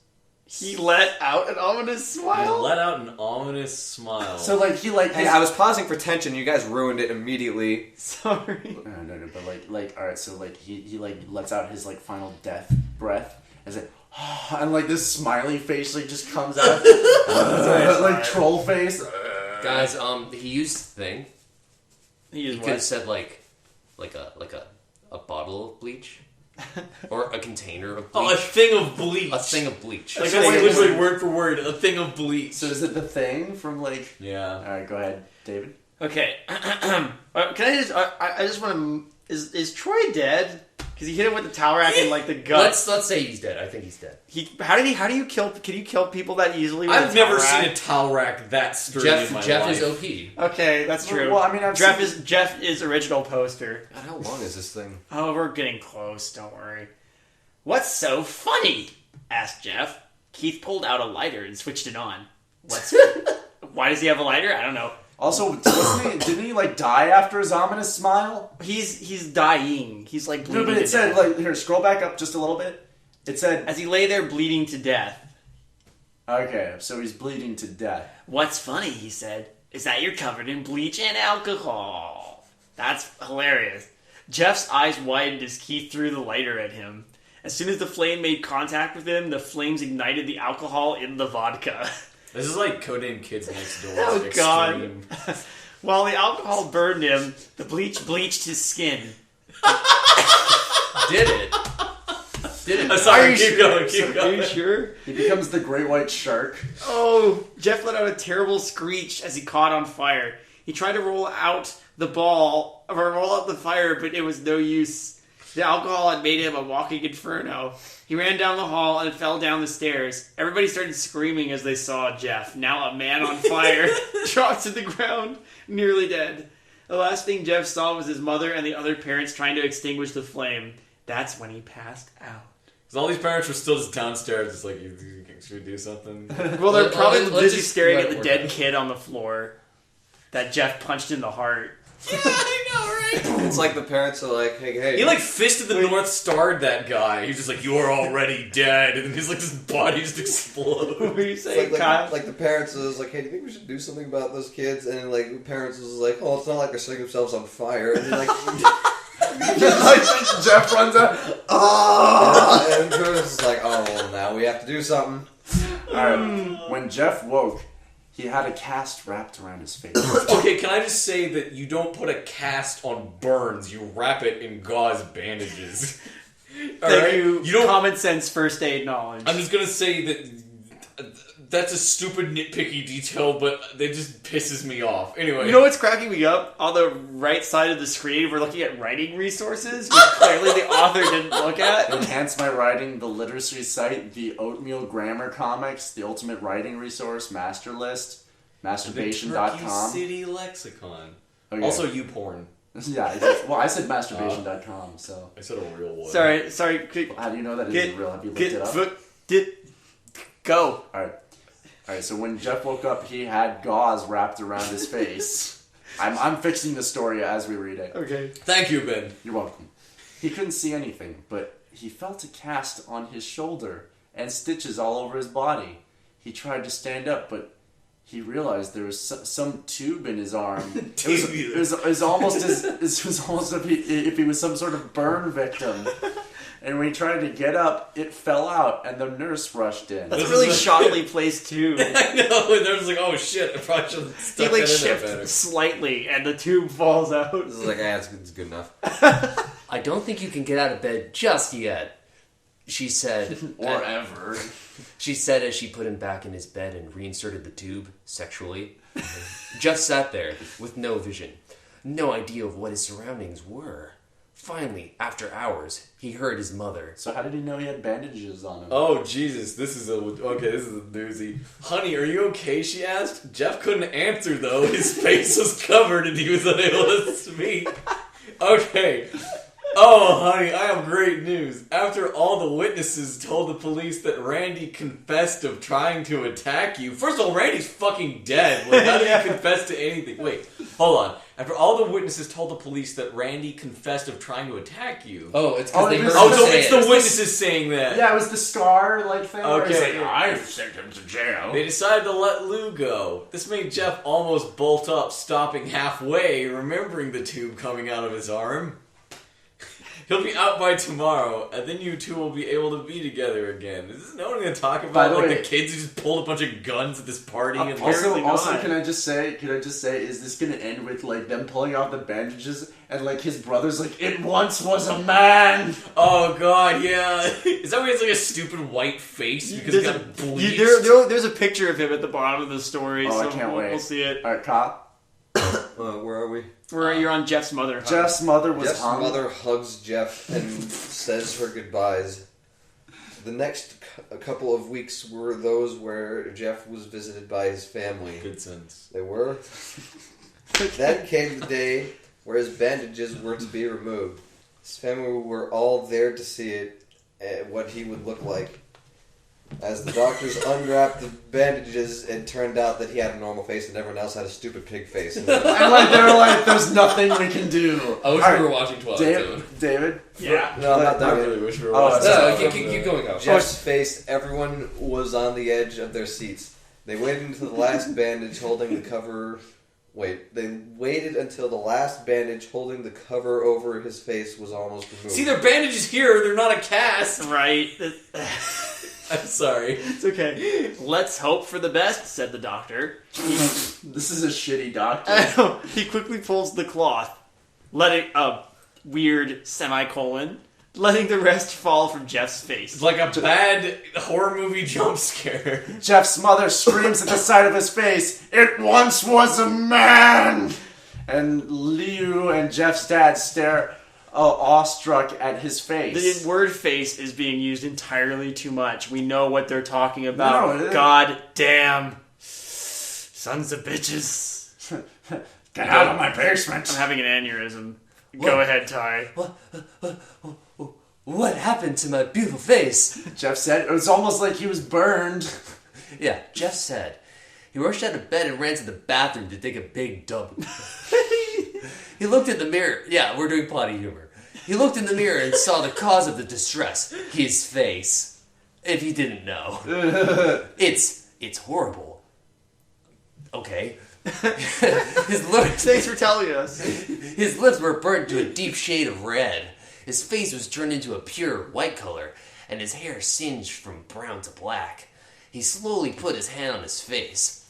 He let out an ominous He smile. let out an ominous smile. So like he like Hey, I was pausing for tension. You guys ruined it immediately. Sorry. no, but like all right. So like he like lets out his like final death breath as it and like this smiley face like just comes out like troll face. Guys, he used thing. He He is could have what? said like a bottle of bleach. Or a container of bleach. Oh, a thing of bleach. A thing of bleach. Like So that's wait, literally wait. word for word. A thing of bleach. So is it the thing from like? Yeah. All right, go ahead, David. Okay. Can I just? I just want to. Is Troy dead? Because he hit him with the towel rack in like the gut. Let's say he's dead. I think he's dead. How do you kill? Can you kill people that easily? With I've a towel never rack? seen a towel rack that sturdy in my Jeff life. is OP. Okay, that's true. Well, I mean, I've Jeff is original poster. God, how long is this thing? Oh, we're getting close. Don't worry. What's so funny? Asked Jeff. Keith pulled out a lighter and switched it on. Why does he have a lighter? I don't know. Also, didn't he like die after his ominous smile? He's dying. He's like bleeding No, but to it said death. like here. Scroll back up just a little bit. It said As he lay there bleeding to death. okay, so he's bleeding to death. What's funny, he said, is that you're covered in bleach and alcohol. That's hilarious. Jeff's eyes widened as Keith threw the lighter at him. As soon as the flame made contact with him, the flames ignited the alcohol in the vodka. This is like Codename Kids Next Door. Oh, God. Extreme. While the alcohol burned him, the bleach bleached his skin. Did it? Did it? Sorry, keep going, keep Are you going. sure? He becomes the great white shark. Oh, Jeff let out a terrible screech as he caught on fire. He tried to roll out the fire, but it was no use. The alcohol had made him a walking inferno. He ran down the hall and fell down the stairs. Everybody started screaming as they saw Jeff, now a man on fire, dropped to the ground, nearly dead. The last thing Jeff saw was his mother and the other parents trying to extinguish the flame. That's when he passed out. Because all these parents were still just downstairs. It's like, should we do something? Well, they're probably Let's busy just staring let at it the work dead out. kid on the floor that Jeff punched in the heart. Yeah, I know, right? It's like the parents are like, hey. He like fisted the North Starred that guy. He's just like, you are already dead. And then he's like, his body just explodes. What were you It's saying, like, Kyle? like the parents was like, hey, do you think we should do something about those kids? And like the parents was like, oh, it's not like they're setting themselves on fire. And then, like, Jeff runs out. and Chris is like, oh, well, now we have to do something. All right. When Jeff woke, he had a cast wrapped around his face. Okay, can I just say that you don't put a cast on burns, you wrap it in gauze bandages. Thank you. You don't. Common sense first aid knowledge. I'm just gonna say that that's a stupid nitpicky detail, but it just pisses me off. Anyway, You know what's cracking me up? On the right side of the screen, we're looking at writing resources, which clearly the author didn't look at. Enhance my writing, the literacy site, the Oatmeal Grammar Comics, the Ultimate Writing Resource, Master List, the Turkey masturbation.com. City Lexicon. Okay. Also, YouPorn. Yeah, well, I said masturbation.com, so. I said a real one. Sorry. How do you know that isn't real? Have you looked it up? Go. Alright, so when Jeff woke up, he had gauze wrapped around his face. I'm fixing the story as we read it. Okay. Thank you, Ben. You're welcome. He couldn't see anything, but he felt a cast on his shoulder and stitches all over his body. he tried to stand up, but he realized there was some tube in his arm. It was almost if he was some sort of burn victim. And when he tried to get up, it fell out, and the nurse rushed in. That's a really shoddily placed tube. I know, and they're just like, oh shit, I probably should have He stuck like that in there shifts better. slightly, and the tube falls out. This is like, it's good enough. I don't think you can get out of bed just yet, she said. Or ever. She said as she put him back in his bed and reinserted the tube sexually. Jeff sat there with no vision, no idea of what his surroundings were. Finally, after hours, he heard his mother. So how did he know he had bandages on him? Oh, Jesus, this is a doozy. Honey, are you okay, she asked. Jeff couldn't answer, though. His face was covered and he was unable to speak. Okay. Oh, honey, I have great news. After all the witnesses told the police that Randy confessed of trying to attack you. First of all, Randy's fucking dead. Like, how did he confess to anything? Wait, hold on. After all the witnesses told the police that Randy confessed of trying to attack you. Oh, it's because they heard Oh, him so say it's it. the witnesses saying that. Yeah, it was the scar like thing. where he's Okay. like, I sent him to jail. They decided to let Lou go. This made Jeff almost bolt up, stopping halfway, remembering the tube coming out of his arm. He'll be out by tomorrow, and then you two will be able to be together again. Is no one going to talk By about the like way- the kids who just pulled a bunch of guns at this party? And Also, not. can I just say, is this gonna end with like them pulling off the bandages and like his brother's like, it once was a man. oh god, yeah. Is that why he has like a stupid white face because he There's got a, bleached? there's a picture of him at the bottom of the story, Oh, I so can't wait. we'll see it. All right, cop. Where are we? Where you're on Jeff's mother. Huh? Jeff's mother was Jeff's hung. mother hugs Jeff and says her goodbyes. The next a couple of weeks were those where Jeff was visited by his family. Good sense. They were. Then came the day where his bandages were to be removed. His family were all there to see it, what he would look like. As the doctors unwrapped the bandages, it turned out that he had a normal face and everyone else had a stupid pig face. And like they were like, there's nothing we can do. I wish All we right, were watching Twilight Zone. David. Yeah. No, I'm not I done really yet. wish we were Oh, watching sorry. Twilight Zone. Keep going, though. Jeff's face, everyone was on the edge of their seats. They waited until the last bandage holding the cover... They waited until the last bandage holding the cover over his face was almost removed. See, their bandages here, they're not a cast. Right. I'm sorry. It's okay. Let's hope for the best, said the doctor. This is a shitty doctor. He quickly pulls the cloth, letting weird semicolon, letting the rest fall from Jeff's face. It's like a bad horror movie jump scare. Jeff's mother screams at the side of his face, it once was a man! And Liu and Jeff's dad stare awestruck at his face. The word face is being used entirely too much. We know what they're talking about. No, God damn. Sons of bitches. Get out of my basement! I'm having an aneurysm. Go ahead, Ty. What happened to my beautiful face? Jeff said, it was almost like he was burned. Yeah, Jeff said. He rushed out of bed and ran to the bathroom to take a big dump. He looked in the mirror. Yeah, we're doing potty humor. He looked in the mirror and saw the cause of the distress. His face. If you didn't know. It's horrible. Okay. His lips, Thanks for telling us. his lips were burnt to a deep shade of red. His face was turned into a pure white color, and his hair singed from brown to black. He slowly put his hand on his face.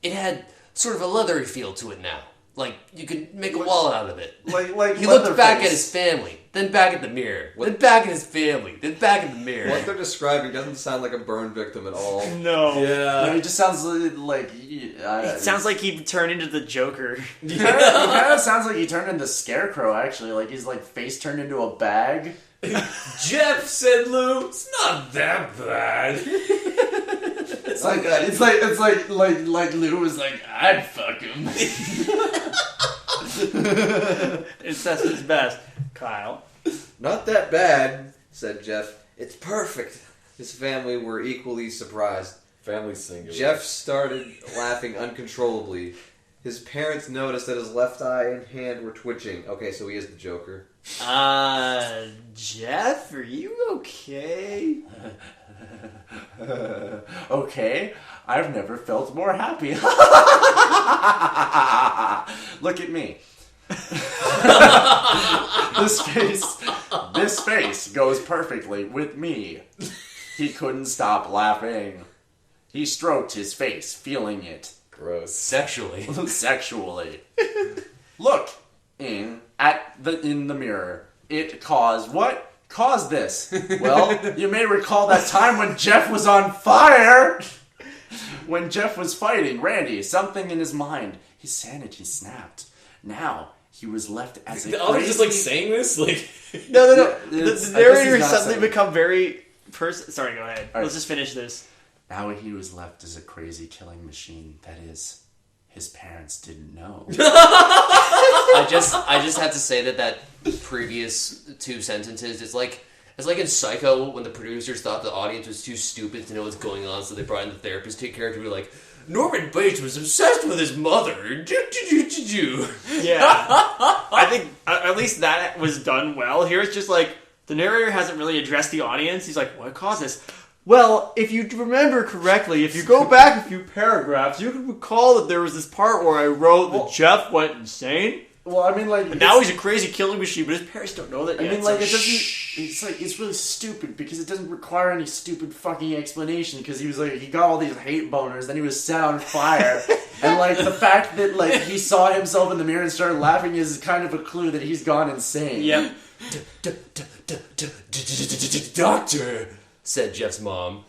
It had sort of a leathery feel to it now. Like you could make a wallet out of it. Like He looked back Leatherface. at his family, then back at the mirror, then back at his family, then back at the mirror. What they're describing doesn't sound like a burn victim at all. No. No, Yeah. he just sounds like It sounds like he'd turn into the Joker. He kind of sounds like he turned into Scarecrow. Actually, like his like face turned into a bag. Jeff, said Lou, it's not that bad. It's like Lou was like, I'd fuck him. That's his best. Kyle. Not that bad, said Jeff. It's perfect. His family were equally surprised. Family singular. Jeff started laughing uncontrollably. His parents noticed that his left eye and hand were twitching. Okay, so he is the Joker. Jeff, are you okay? Okay, I've never felt more happy. Look at me. This face goes perfectly with me. He couldn't stop laughing. He stroked his face, feeling it. Gross. Sexually. Sexually. Look in the mirror. It caused what? Caused this. Well, you may recall that time when Jeff was on fire. When Jeff was fighting Randy, something in his mind, his sanity snapped. Now he was left as a I was crazy... just like saying this, like No. It's- The I guess he's narrator not suddenly saying- become very... Sorry, go ahead. right. Let's just finish this. Now he was left as a crazy killing machine. That is, his parents didn't know. I just have to say that previous two sentences, it's like in Psycho when the producers thought the audience was too stupid to know what's going on, so they brought in the therapist character who were like, Norman Bates was obsessed with his mother. Yeah. I think at least that was done well. Here it's just like, the narrator hasn't really addressed the audience. He's like, what caused this? Well, if you remember correctly, if you go back a few paragraphs, you can recall that there was this part where I wrote that Jeff went insane. Well, I mean, like... And now he's a crazy killing machine, but his parents don't know that I yet. mean, It's like, it doesn't... shh. It's like, it's really stupid because it doesn't require any stupid fucking explanation because he was like, he got all these hate boners, then he was set on fire. And, like, the fact that, like, he saw himself in the mirror and started laughing is kind of a clue that he's gone insane. Yep. Doctor, said Jeff's mom,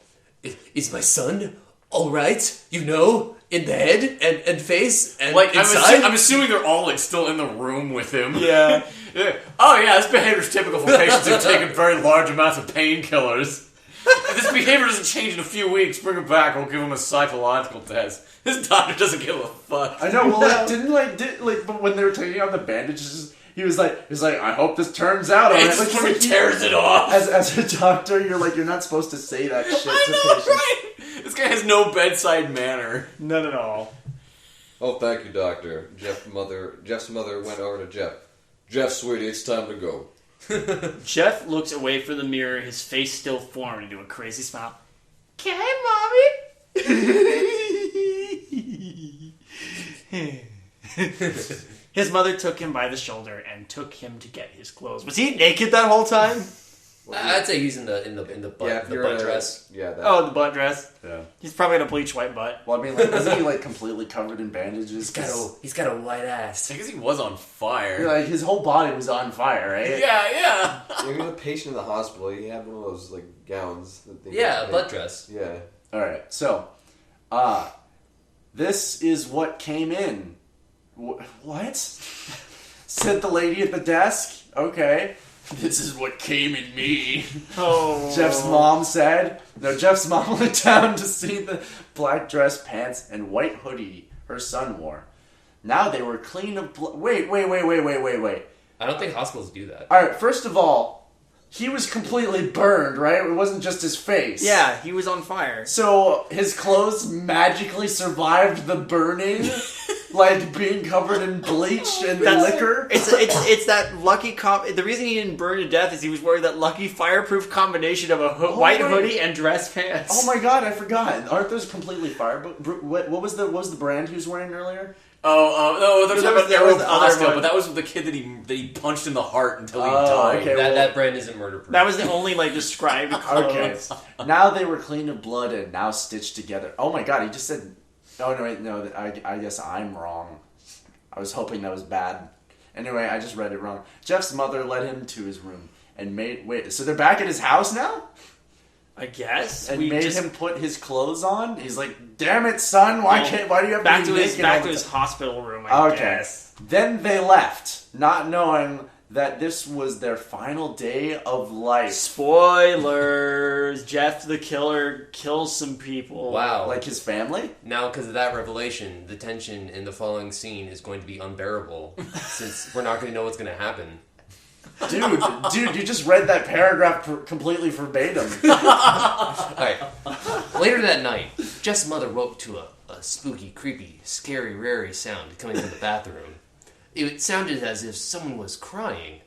is my son all right? You know, in the head and face and like inside? I'm assuming they're all like still in the room with him. Yeah. Yeah. Oh yeah, this behavior is typical for patients who've taken very large amounts of painkillers. If this behavior doesn't change in a few weeks, bring him back. We'll give him a psychological test. This doctor doesn't give a fuck. I know, well, but when they were taking out the bandages, he was like, I hope this turns out alright. It's Like, just fucking tears it off. as a doctor, you're not supposed to say that shit to patients. Right? This guy has no bedside manner. None at all. Oh, thank you, Doctor. Jeff's mother went over to Jeff. Jeff, sweetie, it's time to go. Jeff looks away from the mirror, his face still formed into a crazy smile. Okay, Mommy. His mother took him by the shoulder and took him to get his clothes. Was he naked that whole time? I'd say he's in the butt, the butt dress. Yeah, that. Oh, the butt dress. Yeah. He's probably got a bleach white butt. Well, I mean, like, isn't he, like, completely covered in bandages? He's got a white ass. I guess he was on fire. Like, his whole body was on fire, right? Yeah. He was a patient in the hospital. He had one of those like gowns. That they Yeah, a make. butt dress. Yeah. Alright, so, this is what came in. What? Said the lady at the desk. Okay. This is what came in me. Oh. Jeff's mom said. No, Jeff's mom went down to see the black dress, pants, and white hoodie her son wore. Now they were clean of blood. Wait. I don't think hospitals do that. Alright, first of all, he was completely burned, right? It wasn't just his face. Yeah, he was on fire. So his clothes magically survived the burning, like being covered in bleach and liquor. It's that lucky the reason he didn't burn to death is he was wearing that lucky fireproof combination of a white my- hoodie and dress pants. Oh my god, I forgot. Aren't those completely fire? What was the brand he was wearing earlier? No, there's That was the other Aeropostale, one. but that was the kid that he punched in the heart until he Oh, died. okay. That brand isn't murder proof. That was the only described clothes. Okay. Now they were clean of blood and now stitched together. Oh my god, he just said... Oh no, wait, no, I guess I'm wrong. I was hoping that was bad. Anyway, I just read it wrong. Jeff's mother led him to his room and made... so they're back at his house now? I guess. And We made just- him put his clothes on? He's like, damn it, son, why do you have back to to be his naked back all to the his time? hospital room, I Okay. guess. Then they left, not knowing that this was their final day of life. Spoilers. Jeff the killer kills some people. Wow. Like his family? Now, because of that revelation, the tension in the following scene is going to be unbearable, since we're not going to know what's going to happen. Dude, you just read that paragraph completely verbatim. Alright. Later that night, Jeff's mother woke to a a spooky, creepy, scary, rary sound coming from the bathroom. It sounded as if someone was crying.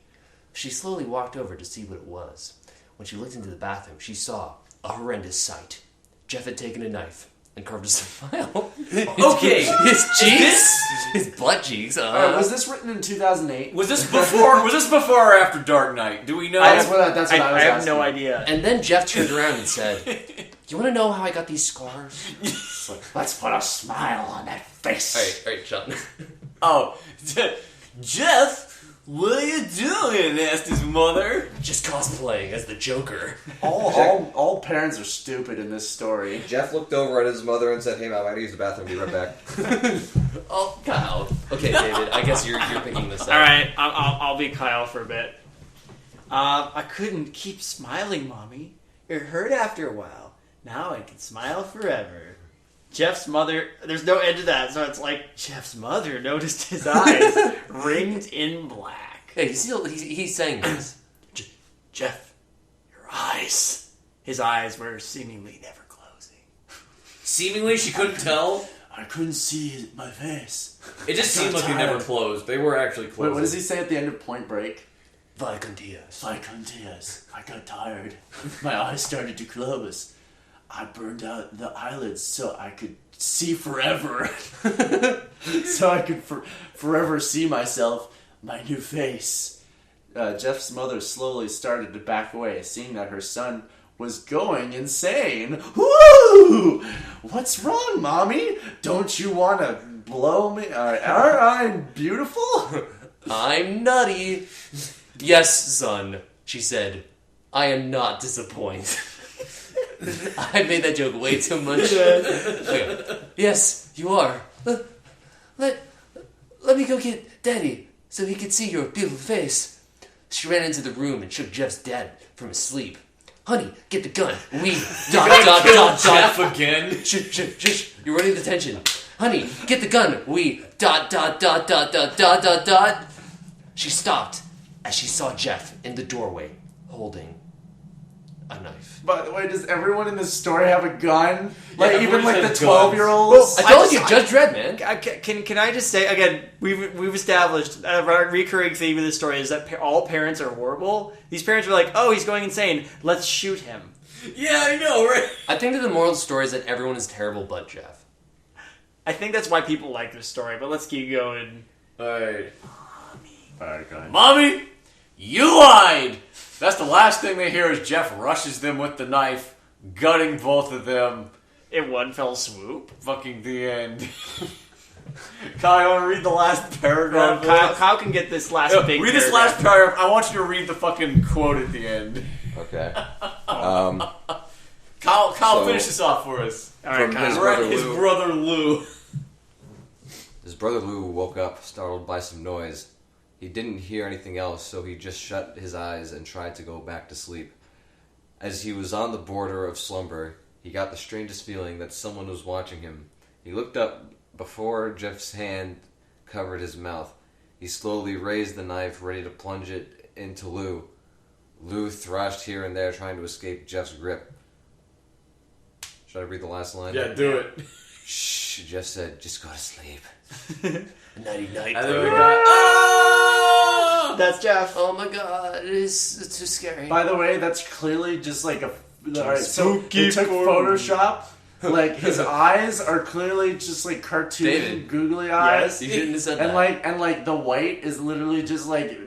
She slowly walked over to see what it was. When she looked into the bathroom, she saw a horrendous sight. Jeff had taken a knife and carved a smile. Okay. His cheeks? His butt cheeks. Alright, was this written in 2008? Was this before? Was this before or after Dark Knight? Do we know? That's what I was I have asking. no idea. And then Jeff turned around and said, "You want to know how I got these scars?" It's like, let's put a smile on that face. All right, John. Oh, Jeff, what are you doing? Asked his mother. Just cosplaying as the Joker. All parents are stupid in this story. Jeff looked over at his mother and said, "Hey, Mom, I gotta use the bathroom. Be right back." Oh, Kyle. Okay, David, I guess you're picking this up. All right, I'll be Kyle for a bit. I couldn't keep smiling, Mommy. It hurt after a while. Now I can smile forever. Jeff's mother, there's no end to that, so it's like Jeff's mother noticed his eyes ringed in black. Hey, he's saying this. Jeff, your eyes. His eyes were seemingly never closing. Seemingly, she couldn't tell. I couldn't see my face. It just seemed like they never closed. They were actually closed. Wait, what does he say at the end of Point Break? Viscontias. I got tired. My eyes started to close. I burned out the eyelids so I could see forever. So I could forever see myself, my new face. Jeff's mother slowly started to back away, seeing that her son was going insane. Woo! What's wrong, Mommy? Don't you want to blow me? Aren't I beautiful? I'm nutty. Yes, son, she said. I am not disappointed. I made that joke way too much. Okay. Yes, you are. Let me go get Daddy so he could see your beautiful face. She ran into the room and shook Jeff's dad from his sleep. Honey, get the gun. We dot. Jeff again? Shh. You're running the tension. Honey, get the gun. We dot. She stopped as she saw Jeff in the doorway holding a knife. By the way, does everyone in this story have a gun? Yeah, Even like the has 12-year-olds? I told you, Judge Dredd, man. Can I just say again? We've established a recurring theme of this story is that all parents are horrible. These parents are like, oh, he's going insane. Let's shoot him. Yeah, I know, right? I think that the moral of the story is that everyone is terrible but Jeff. I think that's why people like this story. But let's keep going. Alright. Alright, go ahead. Mommy, you lied! That's the last thing they hear is Jeff rushes them with the knife, gutting both of them. In one fell swoop. Fucking the end. Kyle, you want to read the last paragraph? Kyle can get this last big read this last paragraph. I want you to read the fucking quote at the end. Okay. Kyle, So- finish this off for us. All right, From Kyle. his We're at brother his Lou. brother Lou. His brother Lou woke up, startled by some noise. He didn't hear anything else, so he just shut his eyes and tried to go back to sleep. As he was on the border of slumber, he got the strangest feeling that someone was watching him. He looked up before Jeff's hand covered his mouth. He slowly raised the knife, ready to plunge it into Lou. Lou thrashed here and there, trying to escape Jeff's grip. Should I read the last line? Yeah, do it. Shh, Jeff said, just go to sleep. Nighty night. And then we got... Ah! That's Jeff. Oh my god, it's too scary. By the way, that's clearly just like a... Alright, so Spooky they took porn. Photoshop. Like, his eyes are clearly just like cartoon David. googly eyes. You shouldn't have said And that. like the white is literally just like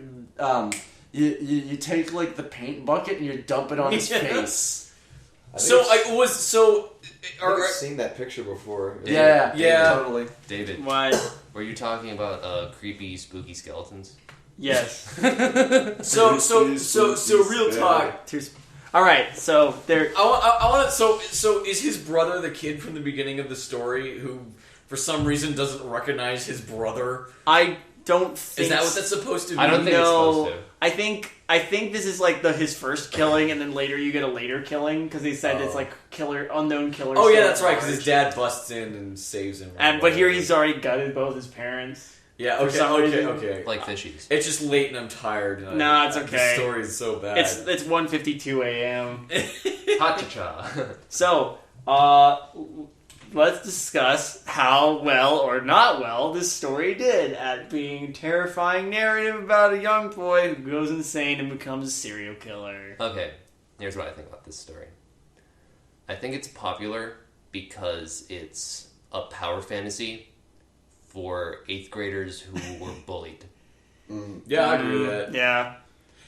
you take like the paint bucket and you dump it on his Yeah. face. I've seen that picture before. Yeah, Yeah. totally. David, What? were you talking about creepy, spooky skeletons? Yes. So real talk. All right. So there. I want to. So is his brother the kid from the beginning of the story who, for some reason, doesn't recognize his brother? I don't think. Is that what that's supposed to be? I don't think it's supposed to. I think this is like his first killing, and then later you get a later killing because they said it's like unknown killer. Oh yeah, still that's at right. Because large. his dad busts in and saves him. But here he's already gutted both his parents. Yeah. for some reason. Okay. Like fishies. It's just late and I'm tired. And No, it's The okay. story is so bad. It's 1:52 a.m. Ha cha cha. So let's discuss how well or not well this story did at being a terrifying narrative about a young boy who goes insane and becomes a serial killer. Okay, here's what I think about this story. I think it's popular because it's a power fantasy for 8th graders who were bullied. Yeah, I agree with that. Yeah.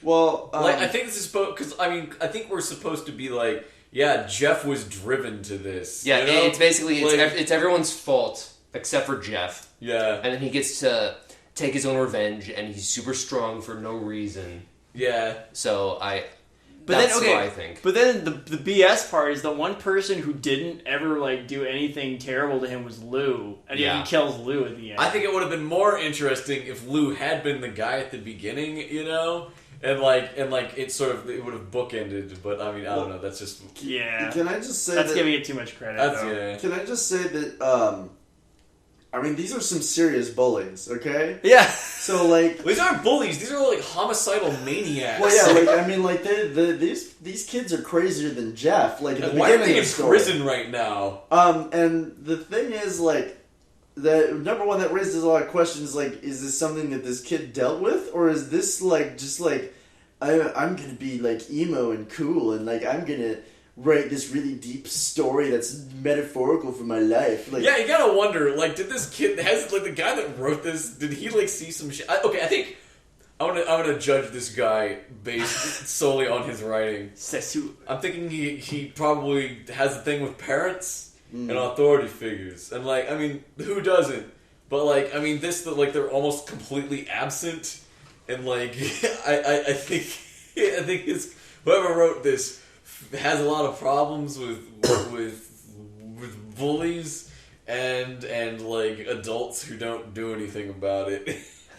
Well, I think this is because I think we're supposed to be like, yeah, Jeff was driven to this. Yeah, you know? it's basically Like- it's everyone's fault except for Jeff, yeah, and then he gets to take his own revenge, and he's super strong for no reason. yeah. So But that's then, okay, what I think. But then the BS part is the one person who didn't ever like do anything terrible to him was Lou, and yet Yeah. he kills Lou at the end. I think it would have been more interesting if Lou had been the guy at the beginning, you know, and it would have bookended. But I mean, I don't know. That's just yeah, can I just say that's that? giving it too much credit. that's though. yeah. Can I just say that? I mean, these are some serious bullies. Okay, Yeah. so like. These aren't bullies. These are like homicidal maniacs. Well, yeah, like I mean, like these kids are crazier than Jeff. Like at the Why are beginning they of in the story. prison right now? And the thing is, like, the number one that raises a lot of questions, like, is this something that this kid dealt with, or is this like just like I'm gonna be like emo and cool, and like I'm gonna write this really deep story that's metaphorical for my life? Like, Yeah, you gotta wonder, like, did this kid, like, the guy that wrote this, did he, like, see some shit? Okay, I think I'm gonna judge this guy based solely on his writing. Sesu. I'm thinking he probably has a thing with parents and authority figures. And, like, I mean, who doesn't? But, like, I mean, like, they're almost completely absent. And, like, I think whoever wrote this has a lot of problems with bullies and like adults who don't do anything about it.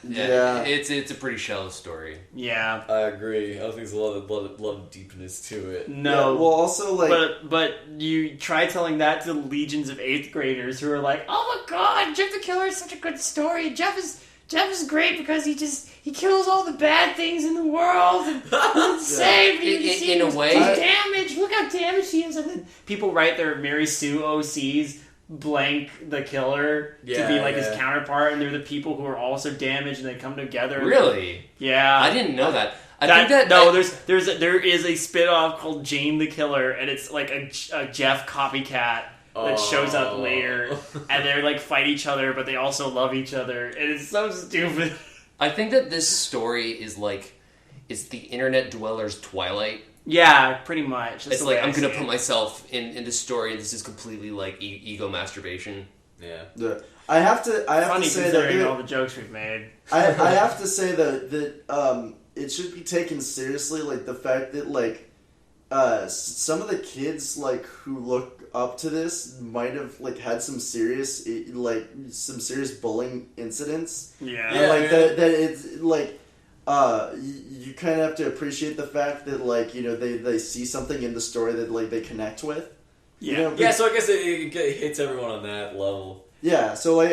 Yeah. It's a pretty shallow story. Yeah. I agree. I think there's a lot of deepness to it. No. yeah, well, also like. But you try telling that to the legions of 8th graders who are like, oh my god, Jeff the Killer is such a good story. Jeff is great because he kills all the bad things in the world and insane. In a way- damage. Look how damaged he is. And then people write their Mary Sue OCs blank the killer to Yeah, be like his yeah. counterpart, and they're the people who are also damaged, and they come together. Really? Yeah. I didn't know that. I think there is a spin-off called Jane the Killer, and it's like a Jeff copycat that shows up later, and they're like fight each other, but they also love each other, and it's so stupid. I think that this story is the internet dweller's Twilight. Yeah, pretty much. That's It's the like way I I'm gonna see put it. myself in this story, and this is completely like ego masturbation. Yeah. I have to Funny say considering that all the jokes we've made. I have to say that it should be taken seriously, like the fact that like some of the kids like who look up to this might have like had some serious bullying incidents. Yeah. And, like that it's like you kind of have to appreciate the fact that like you know they see something in the story that like they connect with. Yeah. You know, Yeah, so I guess it hits everyone on that level. yeah, so like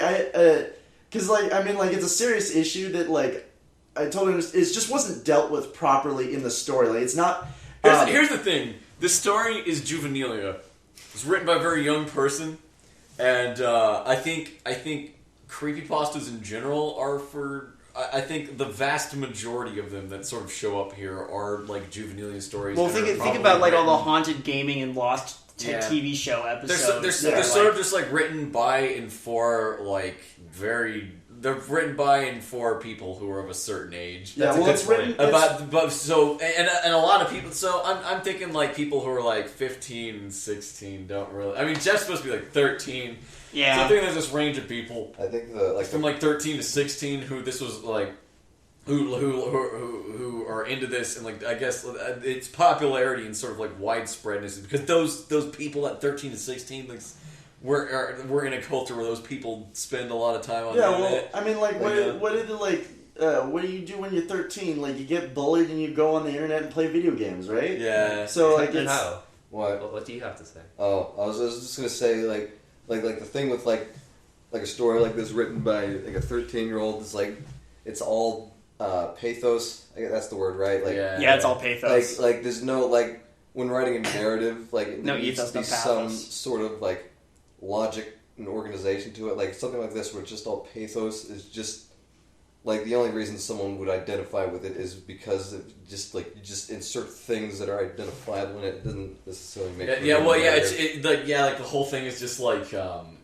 because like I mean like it's a serious issue that like I totally understand. It just wasn't dealt with properly in the story. Like it's not. Here's the thing. The story is juvenilia. It's written by a very young person, and I think creepypastas in general are for. I think the vast majority of them that sort of show up here are like juvenilia stories. Well, that are think probably about like all the written- haunted gaming and lost Yeah. TV show episodes. They're Yeah. sort of just like written by and for like they're written by and for people who are of a certain age. Yeah, That's a well, good it's point. written- it's- But so and a lot of people. So I'm thinking like people who are like 15, 16 don't really. I mean, Jeff's supposed to be like 13. So I Yeah. think there's this range of people I think the from like 13 to 16 who this was like. Who are into this, and like I guess its popularity and sort of like widespreadness, because those people at 13 to 16 like we're in a culture where those people spend a lot of time on the Yeah, well, internet. I mean, like, what do you do when you're 13? Like, you get bullied and you go on the internet and play video games, right? Yeah. So, like, And it's... how? what? What do you have to say? Oh, I was just gonna say like the thing with like a story like this written by like a 13-year-old is like it's all pathos. I guess that's the word, right? Like Yeah, it's all pathos. like there's no like when writing a narrative like No there needs ethos, to be no some pathos. sort of like logic and organization to it. Like something like this, where it's just all pathos, is just like the only reason someone would identify with it is because of just like you just insert things that are identifiable, and it doesn't necessarily make. Like the whole thing is just like I'm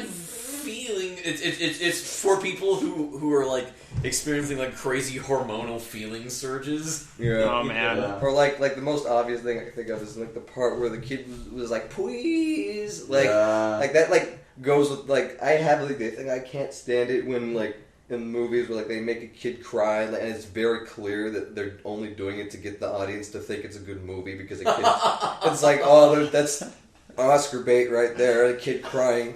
feeling it's for people who are like experiencing like crazy hormonal feeling surges. Yeah. Oh man. Yeah. Or like the most obvious thing I can think of is like the part where the kid was like, "Please," like that like goes with like I have like the thing I can't stand it when like in movies where like they make a kid cry and it's very clear that they're only doing it to get the audience to think it's a good movie because a kid. It's like that's Oscar bait right there, a kid crying.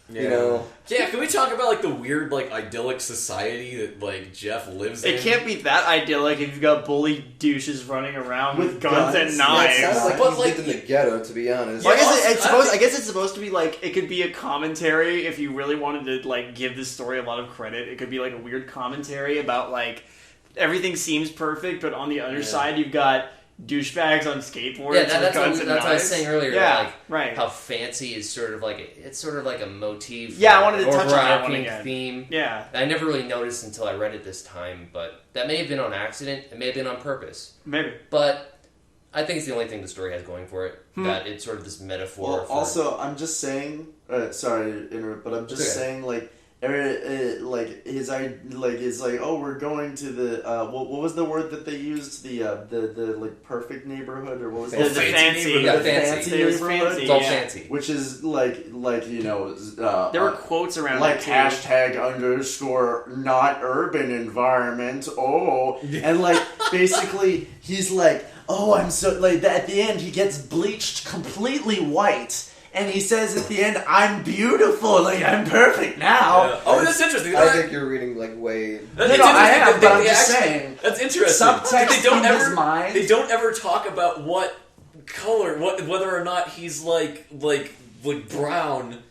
You know. Yeah, can we talk about like the weird like idyllic society that like Jeff lives in? It can't be that idyllic if you've got bully douches running around with guns and Yeah, knives. it sounds like But, he's like, lived in the ghetto, to be honest. Well, Yeah, I guess it's supposed to be like it could be a commentary if you really wanted to like give this story a lot of credit. It could be like a weird commentary about like everything seems perfect, but on the other side you've got douchebags on skateboards. Yeah, that's with guns what and I was knives. saying earlier. Yeah, like, right. How fancy is sort of like a motif. Yeah, I wanted to or touch on that one overarching again. theme. Yeah, I never really noticed until I read it this time, but that may have been on accident. It may have been on purpose. maybe. But I think it's the only thing the story has going for it. That it's sort of this metaphor. Well, for, also, I'm just saying. Sorry to interrupt, but I'm just saying, like, it's like, oh, we're going to the what was the word that they used, the like perfect neighborhood, or what was The it? fancy. Yeah, The fancy It was neighborhood. fancy. It's all yeah. fancy. Which is like you know There were quotes around like it too. #_ not urban environment. Oh, and like basically he's like, oh, I'm so like at the end he gets bleached completely white. And he says at the end, "I'm beautiful, like I'm perfect now." Yeah. Oh, that's interesting. I think you're reading like way. That's No, I interesting am, that but I'm they just actually- saying. That's interesting. Subtext They don't in ever, his mind. They don't ever talk about what color, whether or not he's like brown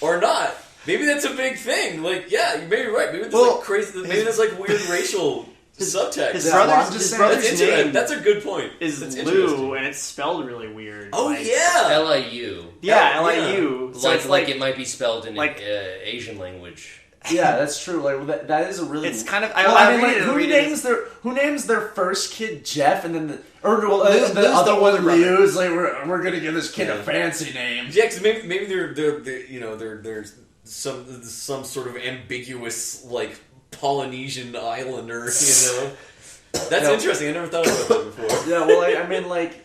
or not. Maybe that's a big thing. Like, yeah, you may be right. Maybe there's like crazy. Maybe there's like weird racial subtext. His Yeah, well, I'm brother's, just his saying- brother's That's interesting. name That's a good point. is That's Lou, interesting. and it's spelled really weird. Oh Like, yeah. LIU. yeah, Yeah. LIU. So Like, it's like it might be spelled in like- Asian language. Yeah, that's true. Like that is a really. It's kind of. Well, I mean, read like, it. who names their first kid Jeff, and then the Lou's the the other one older brother. Ryu's like we're gonna give this kid a fancy name. Yeah, because maybe they're some sort of ambiguous like Polynesian islander. That's interesting. I never thought about that before. Yeah, well, I mean, like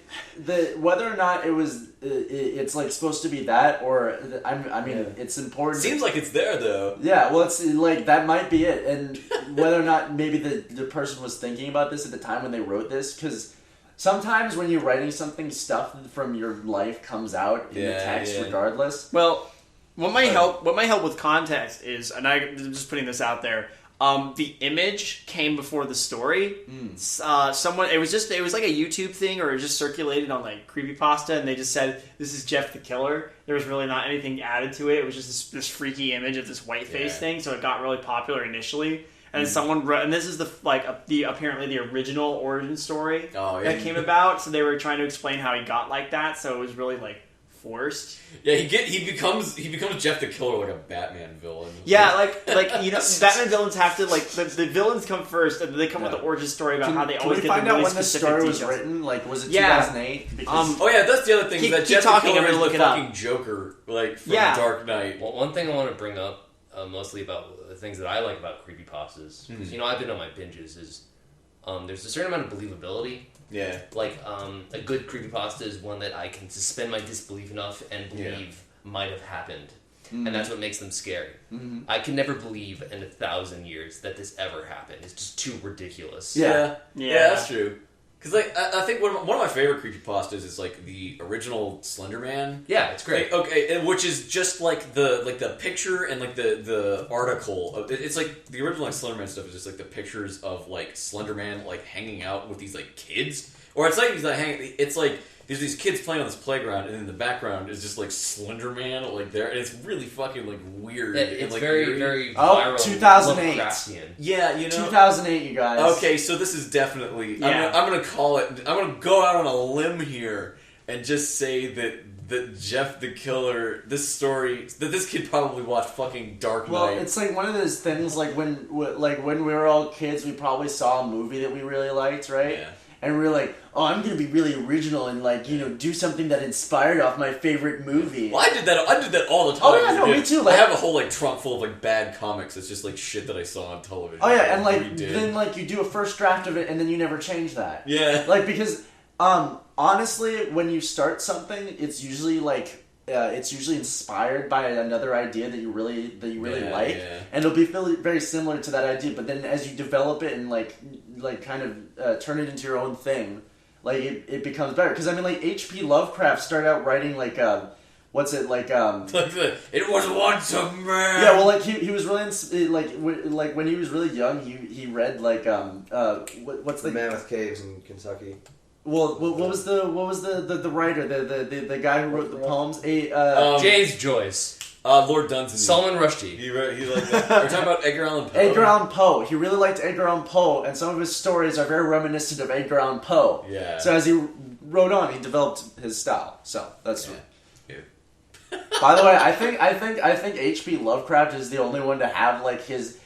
whether or not it was, it's like supposed to be that, or it's important. Seems like it's there though. Yeah, well, it's like that might be it, and whether or not maybe the person was thinking about this at the time when they wrote this, because sometimes when you're writing something, stuff from your life comes out in the text, regardless. Well, what might help with context is, and I'm just putting this out there. The image came before the story. It was like a YouTube thing, or it just circulated on like creepypasta, and they just said this is Jeff the Killer. There was really not anything added to it. It was just this freaky image of this white face thing, so it got really popular initially. And then someone wrote, and this is apparently the original origin story that came about. So they were trying to explain how he got like that. So it was really like forced. Yeah, he becomes Jeff the Killer, like a Batman villain. Yeah, like Batman villains have to the villains come first, and then they come with the origin story about how they Can always we get find the out really when this specific story was details. written? Like, was it Yeah. 2008? Because Oh yeah, that's the other thing. Keep- is that keep Jeff talking, the I'm Killer gonna is look the it up. fucking Joker, like from Yeah. Dark Knight. Well, one thing I want to bring up, mostly about the things that I like about creepypastas, because I've been on my binges, is there's a certain amount of believability. Yeah. Like a good creepypasta is one that I can suspend my disbelief enough and believe might have happened. And that's what makes them scary. I can never believe in 1,000 years that this ever happened. It's just too ridiculous. Yeah, Yeah. that's true. Because like I think one of my favorite creepypastas is like the original Slender Man. Yeah, it's great. Like, okay, and which is just like the picture and like the article. It's like the original like Slender Man stuff is just like the pictures of like Slender Man like hanging out with these like kids, or it's like he's like hanging. It's like there's these kids playing on this playground, and in the background is just like Slender Man like there, and it's really fucking like weird. It's and, like, very, eerie. very Oh, viral. 2008. Lovecraftian. Yeah, you know. 2008, you guys. Okay, so this is definitely. Yeah. I'm gonna call it. I'm gonna go out on a limb here and just say that that Jeff the Killer, this story, that this kid probably watched fucking Dark Knight. Well, it's like one of those things, like when we were all kids, we probably saw a movie that we really liked, right? Yeah. And we were like, oh, I'm gonna be really original and like, do something that inspired off my favorite movie. Well, I did that all the time. Oh, yeah, no, me too. Like, I have a whole like trunk full of like bad comics. It's just like shit that I saw on television. Oh yeah, and like redid. then like you do a first draft of it and then you never change that. Yeah. Like because honestly, when you start something, it's usually inspired by another idea that you really like, and it'll be very similar to that idea. But then as you develop it and like kind of turn it into your own thing, like it becomes better. Because I mean, like H.P. Lovecraft started out writing like what's it like it was once a man. Yeah, well, like he was really like when he was really young, he read like what's The Mammoth Caves in Kentucky. Well, what was the writer, the guy who wrote the poems? James Joyce. Lord Dunsany. Salman Rushdie. He like that. We're talking about Edgar Allan Poe. Edgar Allan Poe. He really liked Edgar Allan Poe, and some of his stories are very reminiscent of Edgar Allan Poe. Yeah. So as he wrote on, he developed his style. So that's. Yeah. By the way, I think H.P. Lovecraft is the only one to have like his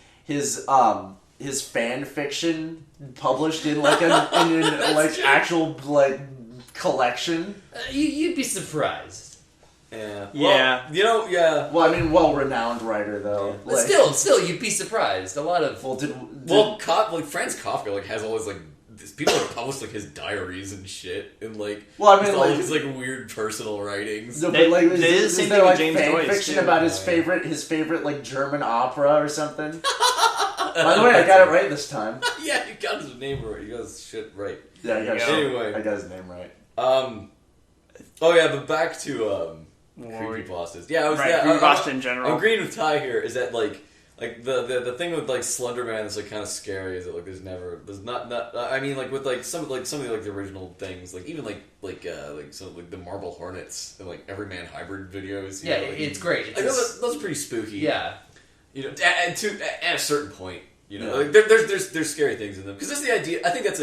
fan fiction published in like in like actual like collection. You'd be surprised. Yeah. Yeah. Well, yeah. Well, I mean, well-renowned writer though. But Like, still, you'd be surprised. A lot of Franz Kafka like has all his like people have published like his diaries and shit and like Well, I mean, all like- his like weird personal writings. No, They- but like, they did the is same there thing with like James fan Joyce, fiction too. about his favorite like German opera or something? By the way, I got it right this time. Yeah, you got his name right. You got his shit right. Yeah, I got Yeah. Anyway. I got his name right. Oh yeah, but back to Or- creepy bosses. Yeah, I was Right, yeah, creepy I- pasta in general. I'm agreeing with Ty here. Is that like the thing with like Slender Man that's like kind of scary is that like there's not I mean like with like some of the like the original things like even like some of like the Marble Hornets and like Everyman Hybrid videos. You yeah, know, like, it's great. like, those are pretty spooky. Yeah. You know, at a certain point, you know, like there's scary things in them because that's the idea. I think that's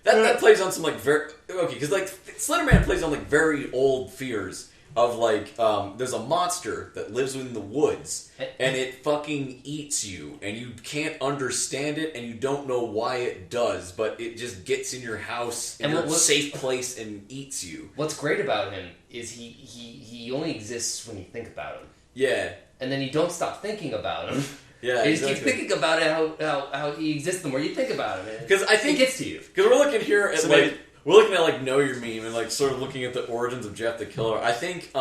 that plays on some like very because like Slender Man plays on like very old fears of like there's a monster that lives in the woods and it fucking eats you and you can't understand it and you don't know why it does, but it just gets in your house in a safe place and eats you. What's great about him is he only exists when you think about him. Yeah. And then you don't stop thinking about him. Yeah, you just exactly. keep thinking about it, how he exists the more you think about him. Because I think it gets to you. Because we're looking here at So like maybe- we're looking at like Know Your Meme and like sort of looking at the origins of Jeff the Killer. I think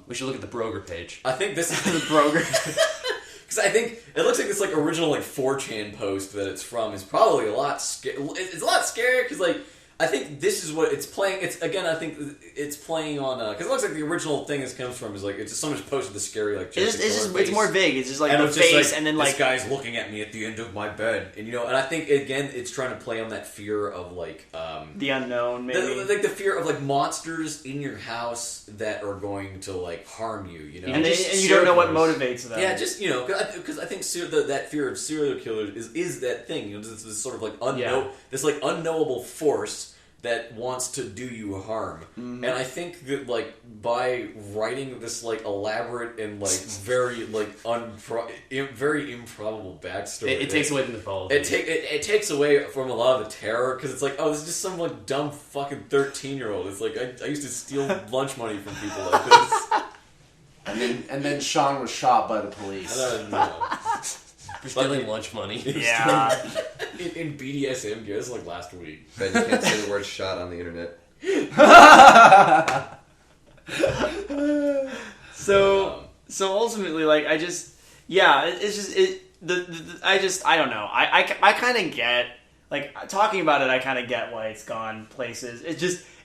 We should look at the Broger page. I think this is the Broger. because I think it looks like this like original like 4chan post that it's from is probably a lot it's a lot scarier because like I think this is what it's playing. It's again I think it's playing on because it looks like the original thing this comes from is like it's just someone just posted the scary like Jeff the Killer face. It's more vague. It's just like And the it's just face like, and then this like guy's looking at me at the end of my bed, and and I think again it's trying to play on that fear of like the unknown maybe. like the fear of like monsters in your house that are going to like harm you, and Just you don't know what serial killers. motivates them. Yeah, just because I think that fear of serial killers is that thing. This sort of like this like unknowable force that wants to do you harm. And I think that like by writing this like elaborate and like very like very improbable backstory, It takes away from the mythology. it takes away from a lot of the terror because it's like, oh, this is just some like dumb fucking 13-year-old. It's like I used to steal lunch money from people like this. And then Sean was shot by the police. For stealing lunch money. Yeah. in BDSM gear, this is like last week. Ben, you can't say the word shot on the internet. So ultimately, like I just I don't know. I kind of get like talking about it. I kind of get why it's gone places.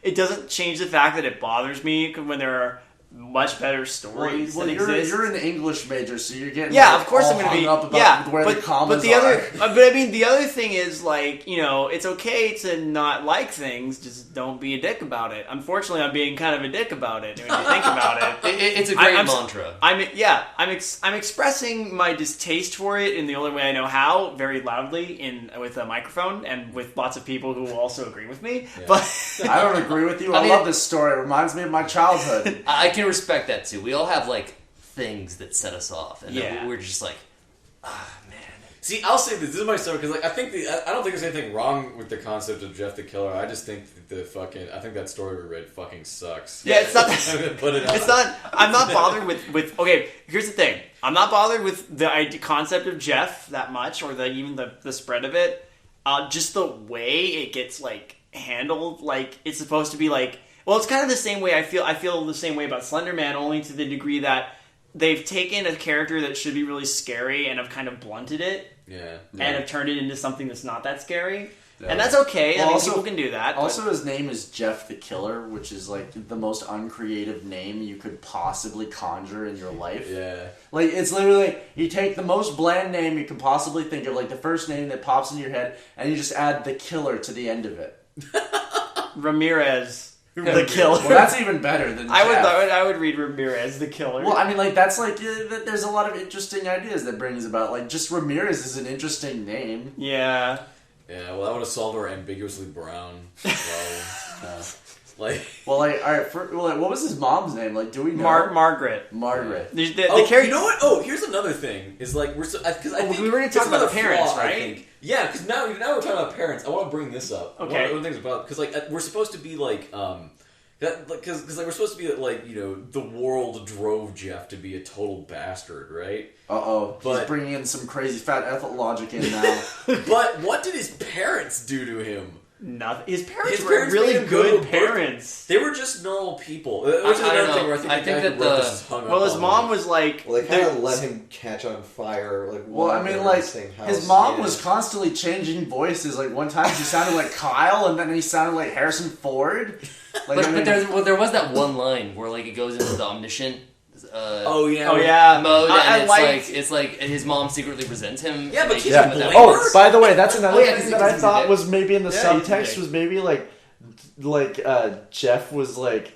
It doesn't change the fact that it bothers me when there are much better stories Well, that you're exist. an English major, so you're getting Yeah, like, of course all I'm going to hung be. up about Yeah, where the commas the other, are. but I mean, the other thing is like, you know, it's okay to not like things. Just don't be a dick about it. Unfortunately, I'm being kind of a dick about it when you think about it. It's a great I'm mantra. I'm expressing my distaste for it in the only way I know how, very loudly with a microphone and with lots of people who will also agree with me. Yeah. But I don't agree with you. I mean- love this story. It reminds me of my childhood. I can respect that too. We all have like things that set us off, and Yeah. then we're just like, man. See, I'll say this is my story because like I don't think there's anything wrong with the concept of Jeff the Killer. I just think I think that story we read fucking sucks. yeah, it's not. I'm gonna put it out. It's not. I'm not bothered with. Okay, here's the thing. I'm not bothered with the concept of Jeff that much, or even the spread of it. Just the way it gets like handled. Like it's supposed to be like. Well, it's kind of the same way I feel the same way about Slender Man, only to the degree that they've taken a character that should be really scary and have kind of blunted it Yeah. and have turned it into something that's not that scary. Yeah. And that's okay. Well, I mean, also- people can do that. but- Also, his name is Jeff the Killer, which is like the most uncreative name you could possibly conjure in your life. Yeah. Like, it's literally, you take the most bland name you can possibly think of, like the first name that pops into your head, and you just add the killer to the end of it. Ramirez, the killer. Well, that's even better than I Jeff. would read Ramirez, the killer. Well, I mean, like, that's like, there's a lot of interesting ideas that brings about. Like, just Ramirez is an interesting name. yeah. Yeah. Well, that would have solved our ambiguously brown problem. Like. Well, like, alright, what was his mom's name? Like, do we know? Margaret. Margaret. The Oh, character. you know what? Oh, here's another thing. Is like because I think we were gonna it's talk about another the parents, flaw, I right? think. Yeah, because now we're talking about parents. I want to bring this up. Okay. One of the things about because like we're supposed to be like because like we're supposed to be like the world drove Jeff to be a total bastard, right? Uh-oh. He's But- bringing in some crazy fat ethical logic in now. But what did his parents do to him? Nothing. His parents His were parents really made him go good to birth- parents. They were just normal people. Which is I don't another know. thing where I think I the think guy that who wrote the- this is hung up Well, his on mom it. was like. Well, they kind they're- of let him catch on fire. Like, Well, while I they mean, were like, in the same house. his mom Yeah. was constantly changing voices. Like, one time she sounded like Kyle, and then he sounded like Harrison Ford. Like, But, I mean, there was that one line where like it goes into the omniscient. Oh yeah. Oh yeah. Mode, and I liked. it's like his mom secretly resents him. Yeah, but and he's makes a him that blamer. way. by the way, that's another Oh, yeah, thing 'cause that I he's a thought dick. was maybe in the Yeah, he's a subtext dick. was maybe Jeff was like,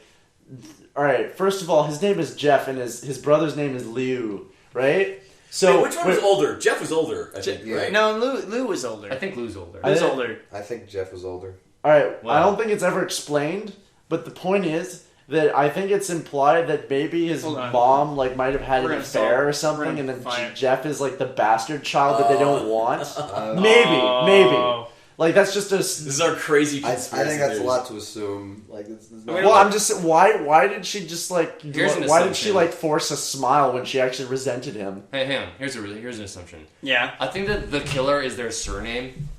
all right. First of all, his name is Jeff, and his brother's name is Liu, right? So Wait, which one was older? Jeff was older, I think, Yeah. right? No, Lou was older. I think Lou's older. I Lou's think- older. I think Jeff was older. All right, Wow. I don't think it's ever explained, but the point is that I think it's implied that maybe his Hold on. mom like might have had We're an gonna affair solve- or we're something, gonna and then find it. Jeff is like the bastard child that they don't want. Uh, Maybe. Like that's just a. This is our crazy I conspiracy think that's a theories. lot to assume. Like, it's not, Well, I'm just why did she just like Here's an why did she assumption. like force a smile when she actually resented him? Hey, hang on. Here's an assumption. Yeah. I think that the killer is their surname.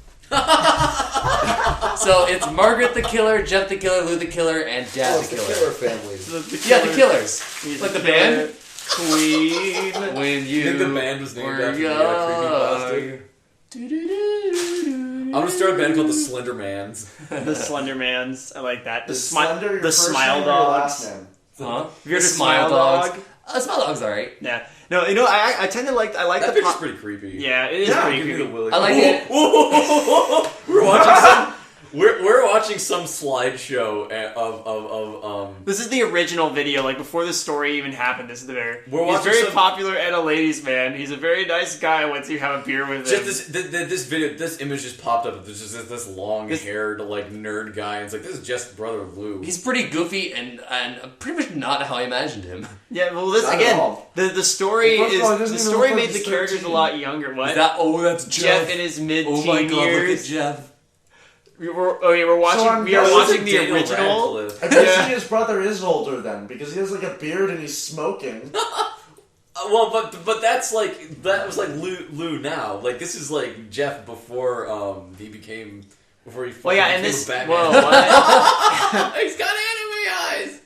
So it's Margaret the Killer, Jeff the Killer, Lou the Killer, and Dad oh, the it's the Killer. Killer families. Yeah, the Killers. He's Like the the band? Queen. When you think the band was named were after the young. I'm gonna start a band called the Slender Mans. The Slendermans. I like that. The Slender, your The first Smile name or your last Dogs. name? Huh? Have you heard The of Smile Dog? Smile Dog's alright. Yeah. No, I tend to like. I like That the. picture's pretty creepy. Yeah, it is Yeah, pretty Give me creepy. the Willy. I like it. We're watching some. We're watching some slideshow of This is the original video, like before the story even happened. This is the very. We're He's watching very some- popular and a ladies' man. He's a very nice guy once you have a beer with him. just this video, this image just popped up. There's just this long-haired like nerd guy, and it's like this is Jeff's brother Lou. He's pretty goofy and pretty much not how I imagined him. Yeah, well, this Not at again, all. the story Well, first is of all, he the doesn't even story look like made the he's characters 13. a lot younger. What? That's Jeff in his mid-teen Oh my god, years. look at Jeff. We're watching. I'm we are guessing watching the Daniel original. Radcliffe. I'm guessing his brother is older then because he has like a beard and he's smoking. Well, but that's like that was like Lou now. Like this is like Jeff before he became before he. Well, yeah, fucking and became this. Batman. Whoa! What? He's got anime eyes.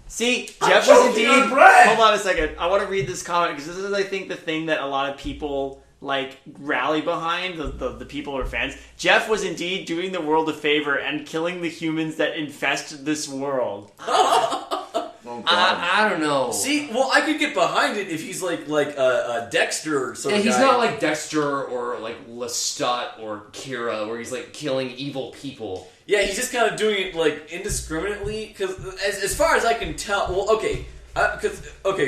See, I'm Jeff was choking indeed. on bread. Hold on a second. I want to read this comment because this is, I think, the thing that a lot of people like rally behind. The people or fans. Jeff was indeed doing the world a favor and killing the humans that infest this world. Well, Oh god. I don't know. See, well, I could get behind it if he's like a Dexter sort Yeah, of he's guy. not like Dexter or like Lestat or Kira, where he's like killing evil people. Yeah, he's just kind of doing it like indiscriminately. Because as far as I can tell, well, okay,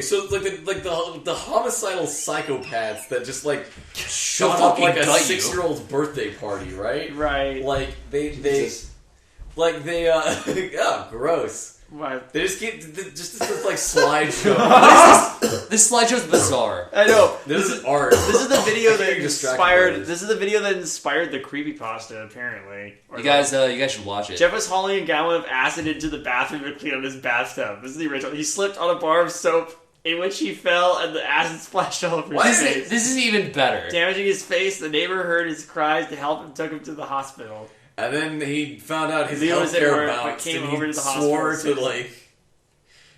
so it's like the homicidal psychopaths that just like shut up fucking like a gut you. 6-year-old's birthday party, right? Right. Like they oh, gross. What? They just keep just this like slideshow. This slideshow's bizarre. I know. This is art. This is the video that Getting distracted inspired. by this. This is the video that inspired the creepypasta. Apparently, You guys should watch it. Jeff was hauling a gallon of acid into the bathroom to clean out his bathtub. This is the original. He slipped on a bar of soap, in which he fell, and the acid splashed all over his face, This is even better. damaging his face. The neighbor heard his cries to help and took him to the hospital. And then he found out his Leo was at healthcare work, but bounced, came and over he to the swore hospital. to like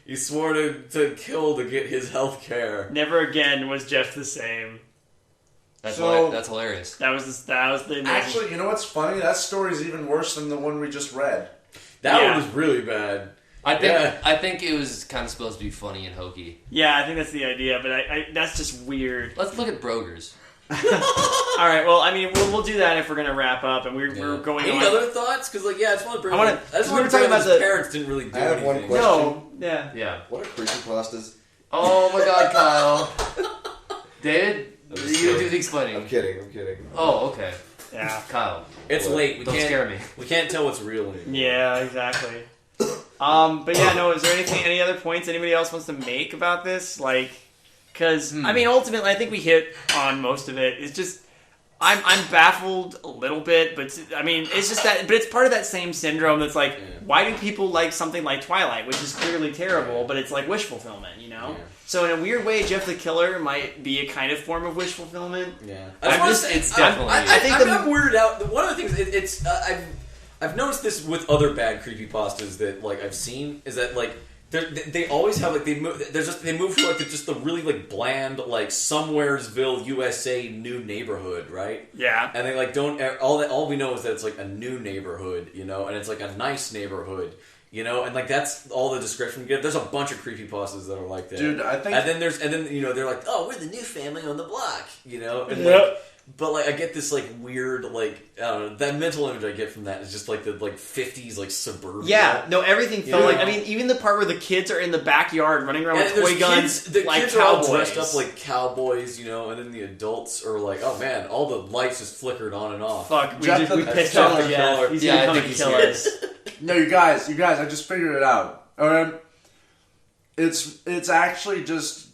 he swore to kill to get his health care. Never again was Jeff the same. That's So- that's hilarious. That was the Actually, you know what's funny? That story's even worse than the one we just read. That Yeah. one was really bad. I think it was kind of supposed to be funny and hokey. Yeah, I think that's the idea, but I that's just weird. Let's look at Brogers. All right, well, I mean, we'll do that if we're gonna wrap up, and we're going Any on. other thoughts? Because like, yeah, I just want to bring. I wanna- I just we want were to talking bring up about his the- parents didn't really do I have one anything. question. No, yeah. Yeah. What are creepypastas? Oh my God, Kyle. David, you do the explaining. I'm kidding. Oh, okay. Yeah. Kyle, It's late. We don't can't scare me. We can't tell what's real anymore. Yeah, exactly. But yeah, no. Is there any other points anybody else wants to make about this? Like, because I mean, ultimately, I think we hit on most of it. It's just I'm baffled a little bit, but I mean, it's just that. But it's part of that same syndrome. That's like, why do people like something like Twilight, which is clearly terrible, but it's like wish fulfillment, you know? Yeah. So in a weird way, Jeff the Killer might be a kind of form of wish fulfillment. Yeah, It's definitely. I think I'm weirded out. One of the things it's I've noticed this with other bad creepypastas that like I've seen is that like they always have like they move to like just the really like bland like somewheresville USA new neighborhood, right? Yeah. And they like don't all we know is that it's like a new neighborhood, you know, and it's like a nice neighborhood. You know, and like that's all the description we get. There's a bunch of creepypastas that are like that. Dude, I think... And then you know, they're like, oh, we're the new family on the block, you know? And Yep. like, but like I get this like weird like I don't know, that mental image I get from that is just like the like 50s like suburbia. Yeah, no, everything felt Yeah. like. I mean, even the part where the kids are in the backyard running around And with toy there's guns, kids, the like kids are all cowboys. dressed up like cowboys, you know, and then the adults are like, oh man, all the lights just flickered on and off. Fuck, we Jeff we the pissed Killer. off Jeff. He's Yeah, I gonna think come and he's kill here. us. No, you guys, I just figured it out. Alright? It's actually just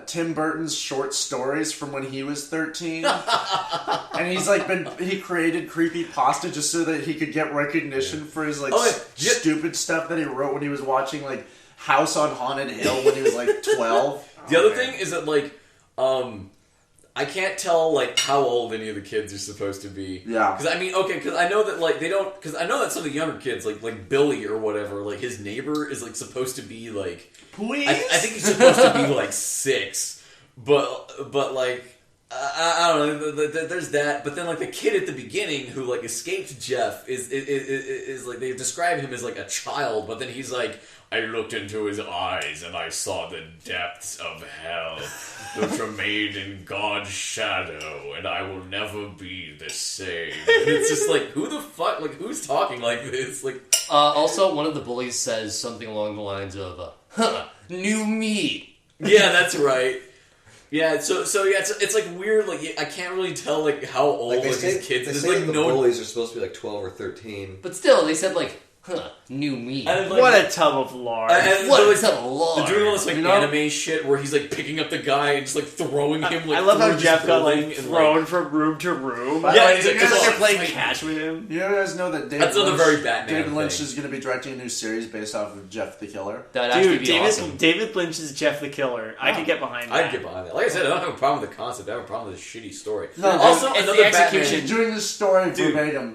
Tim Burton's short stories from when he was 13. And he's like he created creepypasta just so that he could get recognition for his like stupid stuff that he wrote when he was watching like House on Haunted Hill when he was like 12. The other thing is that like I can't tell like how old any of the kids are supposed to be. Yeah. Because I mean, okay, because I know that like they don't. Because I know that some of the younger kids, like Billy or whatever, like his neighbor is like supposed to be like. Please. I think he's supposed to be like 6, but like I don't know. There's that, but then like the kid at the beginning who like escaped Jeff is like they describe him as like a child, but then he's like, I looked into his eyes and I saw the depths of hell, which are made in God's shadow, and I will never be the same. And it's just like, who the fuck? Like, who's talking like this? Like, Also, one of the bullies says something along the lines of, new me. yeah, that's right. Yeah, so yeah, it's like weird. Like I can't really tell like how old Like like, they say, these kids. they There's say like the no. bullies are supposed to be like 12 or 13. But still, they said like, new me. And, like, What a tub of lard. and What they're, is like, a lord? they're doing all this like You know? anime shit where he's like picking up the guy and just like throwing him. Like I love through how this Jeff got building like and, thrown from room to room. By Yeah, the way, he's you like, guys- Because they're "Oh, playing like- catch with him. you guys know that That's another very Batman David Lynch thing. is going to be directing a new series based off of Jeff the Killer. That'd actually Dude, be David, awesome. David Lynch is Jeff the Killer. I could get behind that. I'd get behind that. Like I said, I don't have a problem with the concept. I have a problem with the shitty story. No, Also, it's another the execution. He's doing this story Dude, verbatim.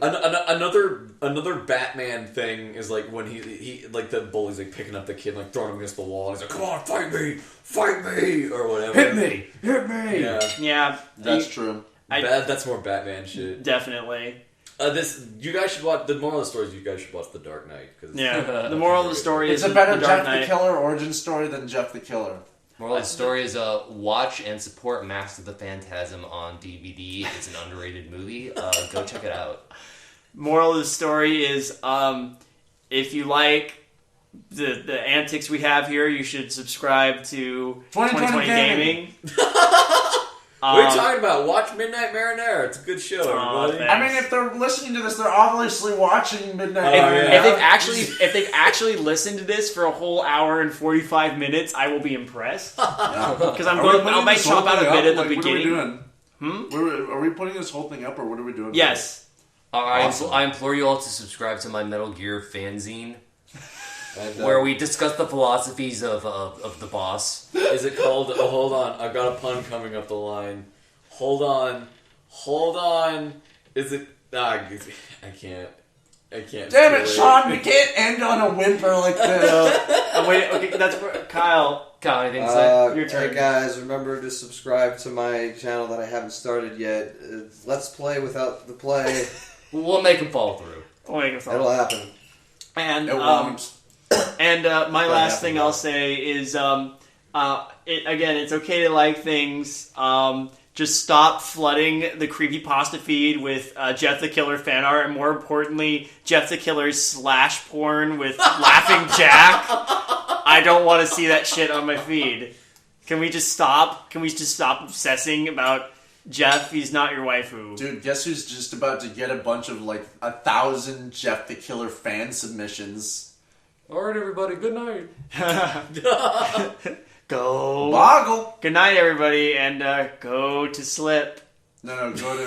another Batman thing is like when he like the bully's like picking up the kid and like throwing him against the wall. And he's like, "Come on, fight me, or whatever." Hit me! Yeah, Yeah, That's true. I- that's more Batman shit. definitely. You guys should watch. The moral of the story is you guys should watch The Dark Knight. Yeah. The moral of the story It's is a better The Dark Jeff Knight. the Killer origin story than Jeff the Killer. Moral of the story is watch and support Mask of the Phantasm on DVD. It's an underrated movie. Go check it out. Moral of the story is if you like the antics we have here, you should subscribe to 2020 Gaming. What are you talking about? Watch Midnight Marinara. It's a good show, everybody. thanks. I mean, if they're listening to this, they're obviously watching Midnight. If they've actually listened to this for a whole hour and 45 minutes, I will be impressed. Because I might chop out a bit at the beginning. What are we doing? Are we putting this whole thing up, or what are we doing? Yes. I implore you all to subscribe to my Metal Gear fanzine, And, where we discuss the philosophies of the boss. Is it called? Oh, hold on. I've got a pun coming up the line. Hold on. Is it? I can't. Damn it, Sean! We can't end on a whimper like this. Wait, okay, that's for Kyle. Kyle, anything to say? Your turn. Hey guys, remember to subscribe to my channel that I haven't started yet. Let's play without the play. We'll make him fall through. It'll happen. And It won't. my last thing I'll say is it's okay to like things. Just stop flooding the creepypasta feed with Jeff the Killer fan art, and more importantly, Jeff the Killer's slash porn with Laughing Jack. I don't want to see that shit on my feed. Can we just stop? Can we just stop obsessing about Jeff? He's not your waifu. Dude, guess who's just about to get a bunch of 1,000 Jeff the Killer fan submissions? Alright, everybody. Good night. Go. Boggle. Good night, everybody, and go to slip. No, go to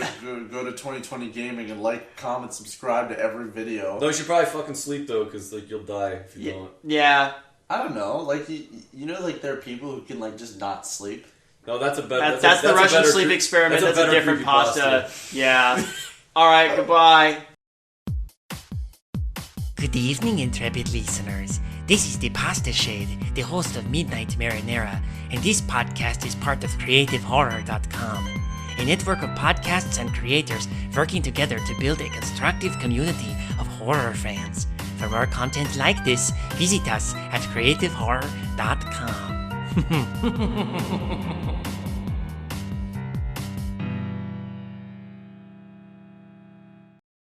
2020 Gaming and like, comment, subscribe to every video. No, you should probably fucking sleep though, because you'll die if you don't. Yeah. I don't know, there are people who can just not sleep. No, that's a better. That's the Russian better sleep experiment. That's a better different creepypasta. pasta. Yeah. All right. Goodbye. Good evening, intrepid listeners. This is the Pasta Shade, the host of Midnight Marinara, and this podcast is part of CreativeHorror.com, a network of podcasts and creators working together to build a constructive community of horror fans. For more content like this, visit us at CreativeHorror.com.